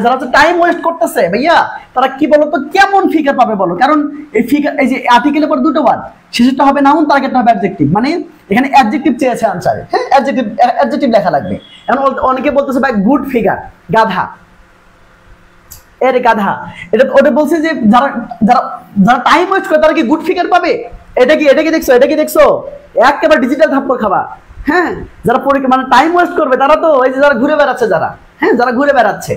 যারা হচ্ছে টাইম ওয়েস্ট করতেছে ভাইয়া, তারা কি বলতো কেমন ফিগার পাবে বলো? কারণ এই ফিগার, এই যে আর্টিকেলের পর দুটো ওয়ার্ড, শেষেরটা হবে নাউন, তার আগেরটা হবে অ্যাডজেক্টিভ, মানে এখানে অ্যাডজেক্টিভ চেয়েছে আনসারে। হ্যাঁ অ্যাডজেক্টিভ লেখা লাগবে। এখন অনেকে বলতেছে ভাই গুড ফিগার, গাধা, এর গাধা। এটা ওটা বলছে যে যারা যারা যারা টাইম ওয়েস্ট করে তারা কি গুড ফিগার পাবে? এটা কি দেখছো? একেবারে ডিজিটাল থাপ্পড় খাবা। হ্যাঁ যারা পরীক্ষা মানে টাইম ওয়েস্ট করবে তারা তো এই যে যারা ঘুরে বেড়াচ্ছে, যারা ঘুরে বেড়াচ্ছে,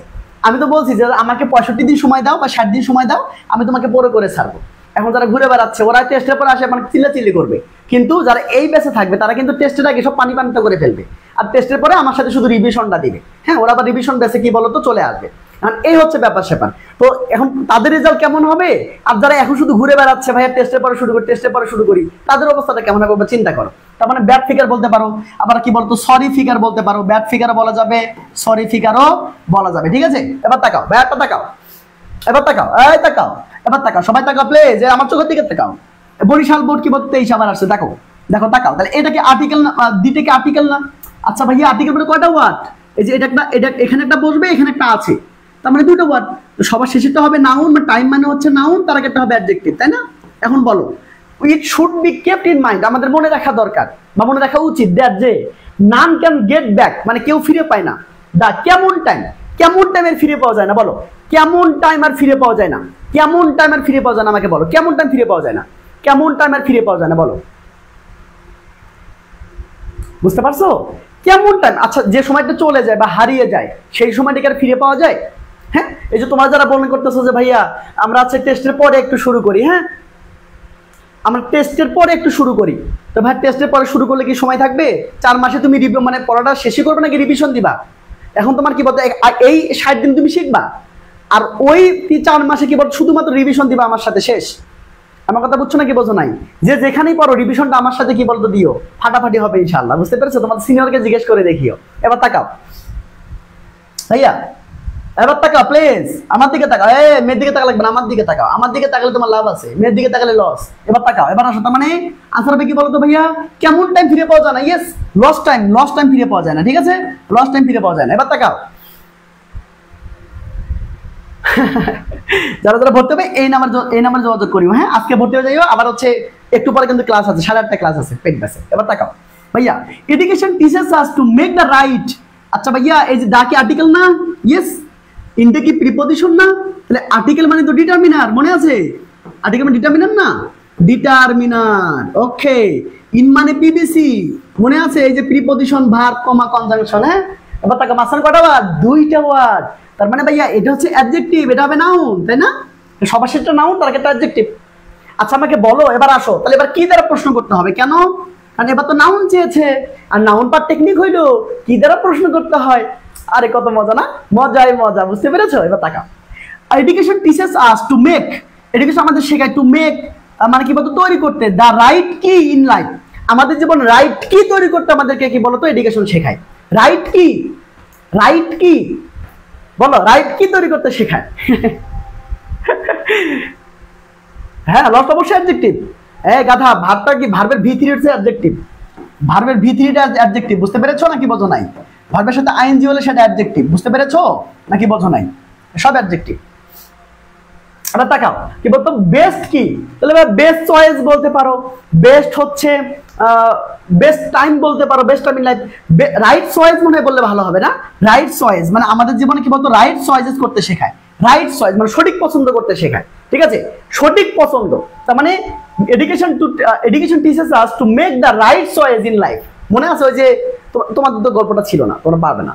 আমি তো বলছি যে আমাকে 65 দিন সময় দাও বা 60 দিন সময় দাও, আমি তোমাকে পড়ে করে ছাড়বো। এখন যারা ঘুরে বেড়াচ্ছে ওরা টেস্টের পরে আসে মানে চিল্লাচিল্লি করবে, কিন্তু যারা এই বেঁচে থাকবে তারা কিন্তু টেস্টের আগে সব পানিতে করে ফেলবে, আর টেস্টের পরে আমার সাথে শুধু রিভিশনটা দিবে। হ্যাঁ ওরা আবার রিভিশন বেঁচে কি বলতো চলে আসবে। এই হচ্ছে ব্যাপার স্যাপার। তো এখন তাদের রেজাল্ট কেমন হবে? আর যারা এখন শুধু ঘুরে বেড়াচ্ছে ভাইয়া টেস্টের পরে শুরু করি, তাদের অবস্থাটা কেমন হবে চিন্তা করো। তার মানে ব্যাড ফিগার বলতে পারো, আবার কি বলতো সরি ফিগার বলতে পারো, ব্যাড ফিগার বলা যাবে, সরি ফিগারও বলা যাবে। ঠিক আছে, এবার তাকাও ব্যাডটা তাকাও, এবার তাকাও সবাই তাকাও প্লিজ, যে আমার চোখের দিকে তাকাও। বরিশাল বোর্ড কি বলতে 23 আবার আসছে, দেখো তাকাও। তাহলে এটা কি আর্টিকেল না? দিতে কি আর্টিকেল না? আচ্ছা ভাইয়া আর্টিকেল মানে কয়টা ওয়ার্ড? এই যে এটা এখানে একটা বসবে, এখানে একটা আছে, তার মানে দুটো ওয়ার্ড। সবার শেষেরটা হবে নাউন, বা টাইম মানে হচ্ছে নাউন, তার আগেরটা হবে অ্যাডজেক্টিভ, তাই না? এখন বলো it should be kept in mind, আমাদের মনে রাখা দরকার বা মনে রাখা উচিত দ্যাট যে নান ক্যান গেট ব্যাক, মানে কেউ ফিরে পায় না। দা কেমন টাইমের ফিরে পাওয়া যায় না? বলো কেমন টাইম আর ফিরে পাওয়া যায় না? আমাকে বলো কেমন টাইম ফিরে পাওয়া যায় না? বলো বুঝতে পারছো? কেমন টাইম, আচ্ছা যে সময়টা চলে যায় বা হারিয়ে যায় সেই সময়টাকে আর ফিরে পাওয়া যায়? হ্যাঁ এই যে তোমরা যারা মনে করতেছো যে ভাইয়া আমরা আজকে টেস্টের পরে একটু শুরু করি, হ্যাঁ আমরা টেস্টের পরে একটু শুরু করি, তো ভাই টেস্টের পরে শুরু করলে কি সময় থাকবে? 4 মাসে তুমি মানে পড়াটা শেষই করবে নাকি রিভিশন দিবা? এখন তোমার কি বলতো এই 60 দিন তুমি শিখবা, আর ওই 4 মাসে কি বলতো শুধুমাত্র রিভিশন দিবা আমার সাথে, শেষ। আমার কথা বুঝছো নাকি বোঝো নাই? যে যেখানেই পড়ো রিভিশনটা আমার সাথে কি বলতো দিও, ফাটাফাটি হবে ইনশাআল্লাহ। বুঝতে পেরেছো? তোমার সিনিয়রকে জিজ্ঞেস করে দেখিও। এবার তাকাও ভাইয়া, এবার তাকাও প্লিজ, আমার দিকে তাকাও। মেয়ের দিকে তাকা লাগবে না, আমার দিকে তাকাও। আমার দিকে তাকালে তোমার লাভ আছে, মেয়ের দিকে তাকালে লস। এবার তাকাও, এবার আসো। তার মানে আনসার হবে কি বলতো ভাইয়া? কেমন টাইম ফিরে পাওয়া যায় না? ইয়েস, লস্ট টাইম ফিরে পাওয়া যায় না। ঠিক আছে, লস্ট টাইম ফিরে পাওয়া যায় না। এবার তাকাও যারা ভর্তি হবে এই নাম্বার যোগাযোগ করিও। হ্যাঁ আজকে ভর্তি হয়ে যাইও, আবার হচ্ছে একটু পরে কিন্তু ক্লাস আছে, 8:30 ক্লাস আছে পেড ব্যাচে। এবার তাকাও ভাইয়া, education teachers us to make the right. আচ্ছা ভাইয়া এই যে দা কি আর্টিকেল না? ইয়েস। ইনটা কি প্রিপজিশন না? তাহলে আর্টিকেল মানে তো ডিটারমিনার, মনে আছে? আর্টিকেল মানে ডিটারমিনার না? ডিটারমিনার। ওকে, ইন মানে পিবিসি, মনে আছে? এই যে প্রিপজিশন, ভার্ব, কমা, কনজাংশন। হ্যাঁ এবার তাকে মাসান কটা ওয়ার্ড? 2টা ওয়ার্ড। তার মানে ভাইয়া এটা হচ্ছে অ্যাডজেক্টিভ, এটা হবে নাউন, তাই না? সবার শেষটা নাউন, তার একটা অ্যাডজেক্টিভ। আচ্ছা আমাকে বলো, এবার আসো তাহলে এবার কি দ্বারা প্রশ্ন করতে হবে? কেন? কারণ এবার তো নাউন চেয়েছে, আর নাউন পার টেকনিক হইলো কি দ্বারা প্রশ্ন করতে হয়। আরে কত মজা না? মজাই মজা, বুঝতে পেরেছো? এবার তাকাও, education teachers us to make, education আমাদের শেখায় টু মেক, মানে কি বলতো তৈরি করতে, দা রাইট কি ইন লাইফ, আমাদের জীবন রাইট কি তৈরি করতে আমাদেরকে কি বলতো এডুকেশন শেখায়। রাইট কি বলো, রাইট কি তৈরি করতে শেখায়? হ্যাঁ লস্ট অবশ্যই অ্যাডজেক্টিভ। গাধা, ভার্বটা কি? ভার্বের V3 হচ্ছে অ্যাডজেক্টিভ, ভার্বের V3টা অ্যাডজেক্টিভ। বুঝতে পেরেছো নাকি বোঝো নাই? ভার্বের সাথে আইএনজি হলে সেটা অ্যাডজেক্টিভ। বুঝতে পেরেছো নাকি বোঝো নাই? সব অ্যাডজেক্টিভ। আবার তাকাও কি বলতো বেস্ট কি? তাহলে বেস্ট চয়েস বলতে পারো। বেস্ট হচ্ছে বেস্ট টাইম বলতে পারো, best time in life. Right choice মনে হয় বললে ভালো হবে না? রাইট চয়েস মানে আমাদের জীবনে কি বলতো, রাইট চয়েস করতে শেখায়। রাইট চয়েস মানে সঠিক পছন্দ করতে শেখায়, ঠিক আছে? সঠিক পছন্দ, তার মানে education teachers us to make the right choice in life. মনে আছে ওই যে তোমাদের তো গল্পটা ছিল না, তোমরা পারবে না।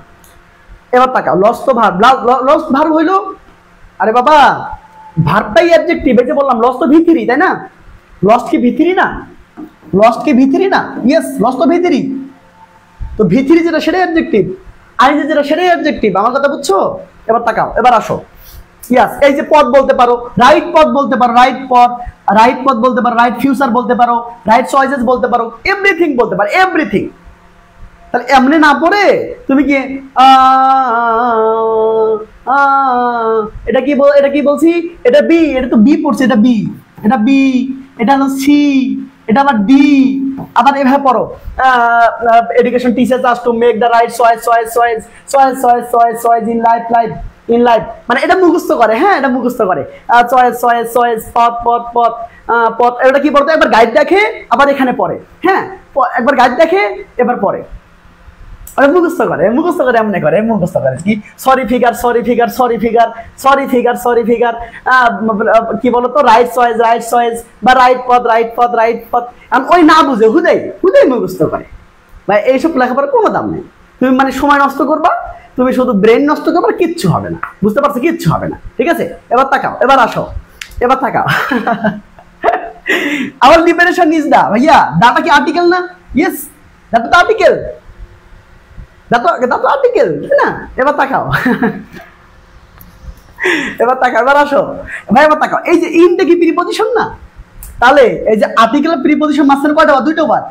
এবার তাকাও, লস্ট ভার্ব, লস্ট ভার্ব হইলো, আরে বাবা ভার্বটাই অ্যাডজেক্টিভ। এই যে বললাম লস্ট তো ভিতরি, তাই না? লস্ট কি ভিতরি না? লস্ট কি ভিতরি না? ইয়েস, লস্ট তো ভিতরি। তো ভিতরি যেটা সেটাই অ্যাডজেক্টিভ, আইজে যেটা সেটাই অ্যাডজেক্টিভ। আমার কথা বুঝছো? এবার তাকাও, এবার আসো। ইয়াস, এই যে পথ বলতে পারো, রাইট পথ বলতে পারো, রাইট পথ, রাইট পথ বলতে পারো, রাইট ফিউচার বলতে পারো, রাইট চয়েসেস বলতে পারো, এভরিথিং বলতে পারো, এভরিথিং। তাহলে এমনি না পড়ে তুমি কি এটা কি এটা কি বলছি, এটা বি, এটা তো বি পড়ছে, এটা বি, এটা বি, এটা হলো সি, এটা আবার ডি। আবার এভাবে পড়ো, education teachers us to make the right choice, choice choice choice choice choice choice in life, life in life. মানে এটা মুখস্থ করে, হ্যাঁ এটা মুখস্থ করে। চয়েস চয়েস চয়েস, পথ পথ পথ পথ। এটা কি বলতো, একবার গাইড দেখে আবার এখানে পড়ে, হ্যাঁ একবার গাইড দেখে এবার পড়ে, মুখস্থ করে, মুখস্থ করে, এমনি করে, মুখস্থ করে কি sorry figure, sorry figure, sorry figure, sorry figure, sorry figure, কি বলতো রাইট চয়েস, রাইট চয়েস বা রাইট পথ, রাইট পথ, রাইট পথ। ওই না বুঝে হুদাই হুদাই মুখস্থ করে। ভাই এইসব লেখাপড়ার কোনো দাম নেই। তুমি মানে সময় নষ্ট করবা, তুমি শুধু ব্রেন নষ্ট করবা, কিচ্ছু হবে না, বুঝতে পারছো? কিচ্ছু হবে না, ঠিক আছে? এবার তাকাও, এবার আসো, এবার তাকাও। আওয়ার লিবারেশন ইজ দা, ভাইয়া দাটা কি আর্টিকেল না? ইয়েস, দাটা তো আর্টিকেল, আর্টিকেল না? এবার তাকাও, এবার তাকাও, এবার আসো ভাই, এবার তাকাও। এই যে ইনটা কি প্রিপজিশন না? তাহলে এই যে আর্টিকেলের প্রিপজিশন মাঝখানে কয়টা বার? দুইটা বার।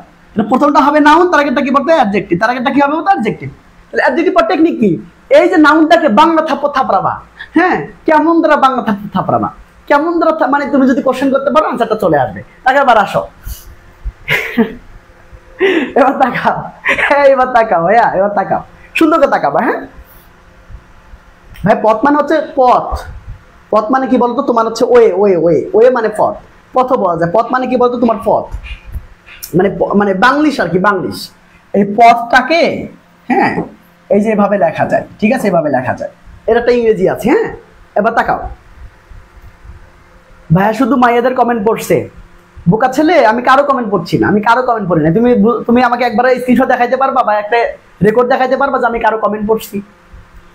প্রথমটা হবে নাউন, তার আগেরটা কি বলতে অ্যাডজেক্টিভ, তার আগেরটা কি হবে বলতে অ্যাডজেক্টিভ। তাহলে অ্যাডজেক্টিভ পর টেকনিক কি? এই যে নাউনটাকে বাংলা থাপড়াবা, হ্যাঁ কেমন দ্বারা বাংলা থাপড়াবা, কেমন দ্বারা, মানে তুমি যদি কোশ্চেন করতে পারো আনসারটা চলে আসবে। তাকে এবার আসো, এবার তাকাও, হ্যাঁ এবার তাকাও, হ্যাঁ এবার তাকাও, সুন্দর করে তাকাবা। হ্যাঁ ভাই, পথ মানে হচ্ছে পথ। পথ মানে কি বলতো, তোমার হচ্ছে ওয়ে, ওয়ে ওয়ে ওয়ে মানে পথ, পথও বলা যায়। পথ মানে কি বলতো, তোমার পথ মানে, মানে বাংলিশ আর কি, বাংলিশ। এই পথটাকে হ্যাঁ এই যে এভাবে লেখা যায়, ঠিক আছে? এভাবে লেখা যায়, এর একটা ইংরেজি আছে। হ্যাঁ এবার তাকাও, ভাইয়া শুধু মাইয়াদের কমেন্ট পড়ছে, বোকা ছেলে। আমি কারো কমেন্ট পড়ছি না, আমি কারো কমেন্ট পড়ি না। তুমি আমাকে একবার স্ক্রিনশট দেখাইতে পারবা বা একটা রেকর্ড দেখাইতে পারবা যে আমি কারো কমেন্ট পড়ছি?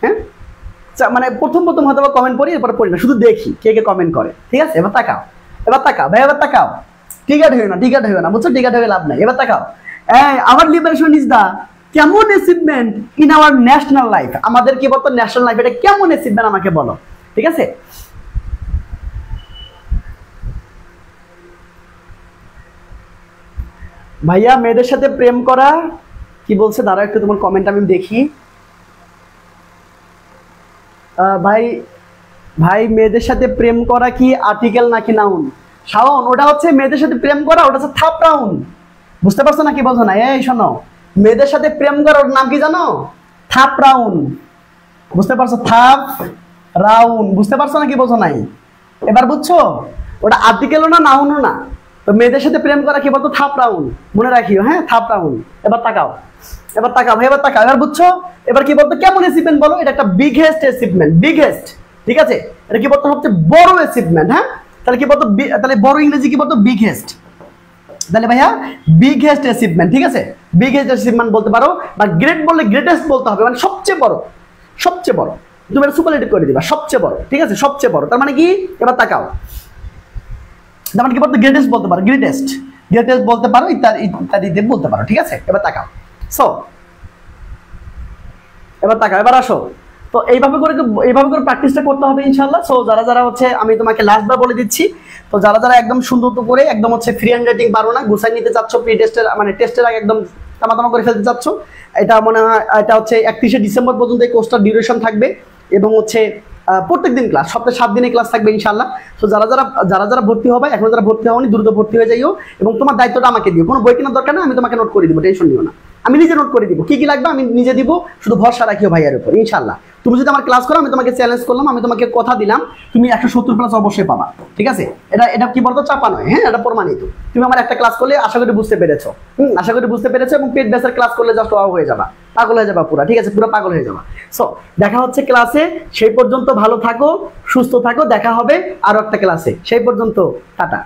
হ্যাঁ মানে প্রথম প্রথম হয়তো কমেন্ট পড়ি, এরপর পড়ি না, শুধু দেখি কে কে কমেন্ট করে, ঠিক আছে? এবার তাকাও, এবার তাকাও ভাই, এবার তাকাও। টিকাট হইও না, টিকাট হইও না, বুঝছো? টিকাট হয়ে লাভ নাই। এবার তাকাও, আওয়ার লিবারেশন ইজ দা কেমন achievement in our national life. আমাদের কি বলতো ন্যাশনাল লাইফ, এটা কেমন অ্যাচিভমেন্ট আমাকে বলো, ঠিক আছে? ভাইয়া মেয়েদের সাথে প্রেম করা কি বলছে, দাঁড়াও একটু তোমার কমেন্ট আমি দেখি। ভাই ভাই মেয়েদের সাথে প্রেম করা কি আর্টিকেল নাকি নাউন? শাওন, ওটা হচ্ছে মেয়েদের সাথে প্রেম করা, ওটা হচ্ছে থাপ রাউন। বুঝতে পারছো না কি বলছো না? এই শোনো, মেয়েদের সাথে প্রেম করার নাম কি জানো? থাপ রাউন। বুঝতে পারছো? থাপ রাউন। বুঝতে পারছো না কি বলছো নাই? এবার বুঝছো? ওটা আর্টিকেলও না, নাউনও না। তো মেয়েদের সাথে প্রেম করা কি বলতো? থাপ রাউন। মনে রাখিও, হ্যাঁ থাপ রাউন। এবার তাকাও, এবার তাকাও ভাই, এবার তাকাও। এবার বুঝছো? এবার কি বলতো কেমন অ্যাচিভমেন্ট বলো? এটা একটা বিগেস্ট অ্যাচিভমেন্ট, বিগেস্ট, ঠিক আছে? এটা কি বলতো সবচেয়ে বড় অ্যাচিভমেন্ট। হ্যাঁ তাহলে কি বলতো, তাহলে বড় ইংরেজি কি বলতো? বিগেস্ট। তাহলে ভাইয়া বিগেস্ট অ্যাচিভমেন্ট, ঠিক আছে? বিগেস্ট অ্যাচিভমেন্ট বলতে পারো, বা গ্রেট বললে গ্রেটেস্ট বলতে হবে, মানে সবচেয়ে বড়, সবচেয়ে বড়। তুমি এটা সুপারলেটিভ করে দিবা, সবচেয়ে বড়, ঠিক আছে? সবচেয়ে বড় তার মানে কি? এবার তাকাও, তার মানে কি বলতো? গ্রেটেস্ট বলতে পারো, গ্রেটেস্ট, গ্রেটেস্ট বলতে পারো, ইত্যাদি ইত্যাদি বলতে পারো, ঠিক আছে? এবার তাকাও। সো এবার তাকাও, এবার আসো। তো এইভাবে করে প্র্যাকটিসটা করতে হবে ইনশাআল্লাহ। সো যারা যারা হচ্ছে, আমি তোমাকে লাস্টবার বলে দিচ্ছি, তো যারা যারা একদম সুন্দর করে একদম হচ্ছে ফ্রি হ্যান্ড রাইটিং পারো না, গুছাই নিতে চাচ্ছ, প্রি টেস্টের মানে টেস্টের আগে একদম তামাতামা করে ফেলতে চাচ্ছ, এটা মনে হয় এটা হচ্ছে 31শে ডিসেম্বর পর্যন্ত এই কোর্সটার ডিউরেশন থাকবে, এবং হচ্ছে প্রত্যেকদিন ক্লাস, সপ্তাহে 7 দিনে ক্লাস থাকবে ইনশাআল্লাহ। তো যারা যারা ভর্তি হবে, এখন যারা ভর্তি হওনি দ্রুত ভর্তি হয়ে যাইও, এবং তোমার দায়িত্বটা আমাকে দিও। কোনো বই কেনার দরকার না, আমি তোমাকে নোট করে দিব, টেনশন নিও না, আমি নিজে নোট করে দিব, কি কি লাগবে আমি নিজে দিব, শুধু ভরসা রাখিও ভাইয়ের উপর ইনশাআল্লাহ। তুমি যদি আমার ক্লাস করো, আমি তোমাকে চ্যালেঞ্জ করলাম, আমি তোমাকে কথা দিলাম তুমি 170 প্লাস অবশ্যই পাবা, ঠিক আছে? এটা কি বলতো, চাপা নয়, হ্যাঁ, এটা প্রমাণিত। তুমি আমার একটা ক্লাস করলে আশা করি বুঝতে পেরেছো, আশা করি বুঝতে পেরেছো, এবং পেড ব্যাচের ক্লাস করলে জাস্ট ওয়াও হয়ে যাবা, পাগল হয়ে যাবা পুরা, ঠিক আছে? পুরো পাগল হয়ে যাবা। সো দেখা হচ্ছে ক্লাসে, সেই পর্যন্ত ভালো থাকো, সুস্থ থাকো, দেখা হবে আরো একটা ক্লাসে, সেই পর্যন্ত টাটা।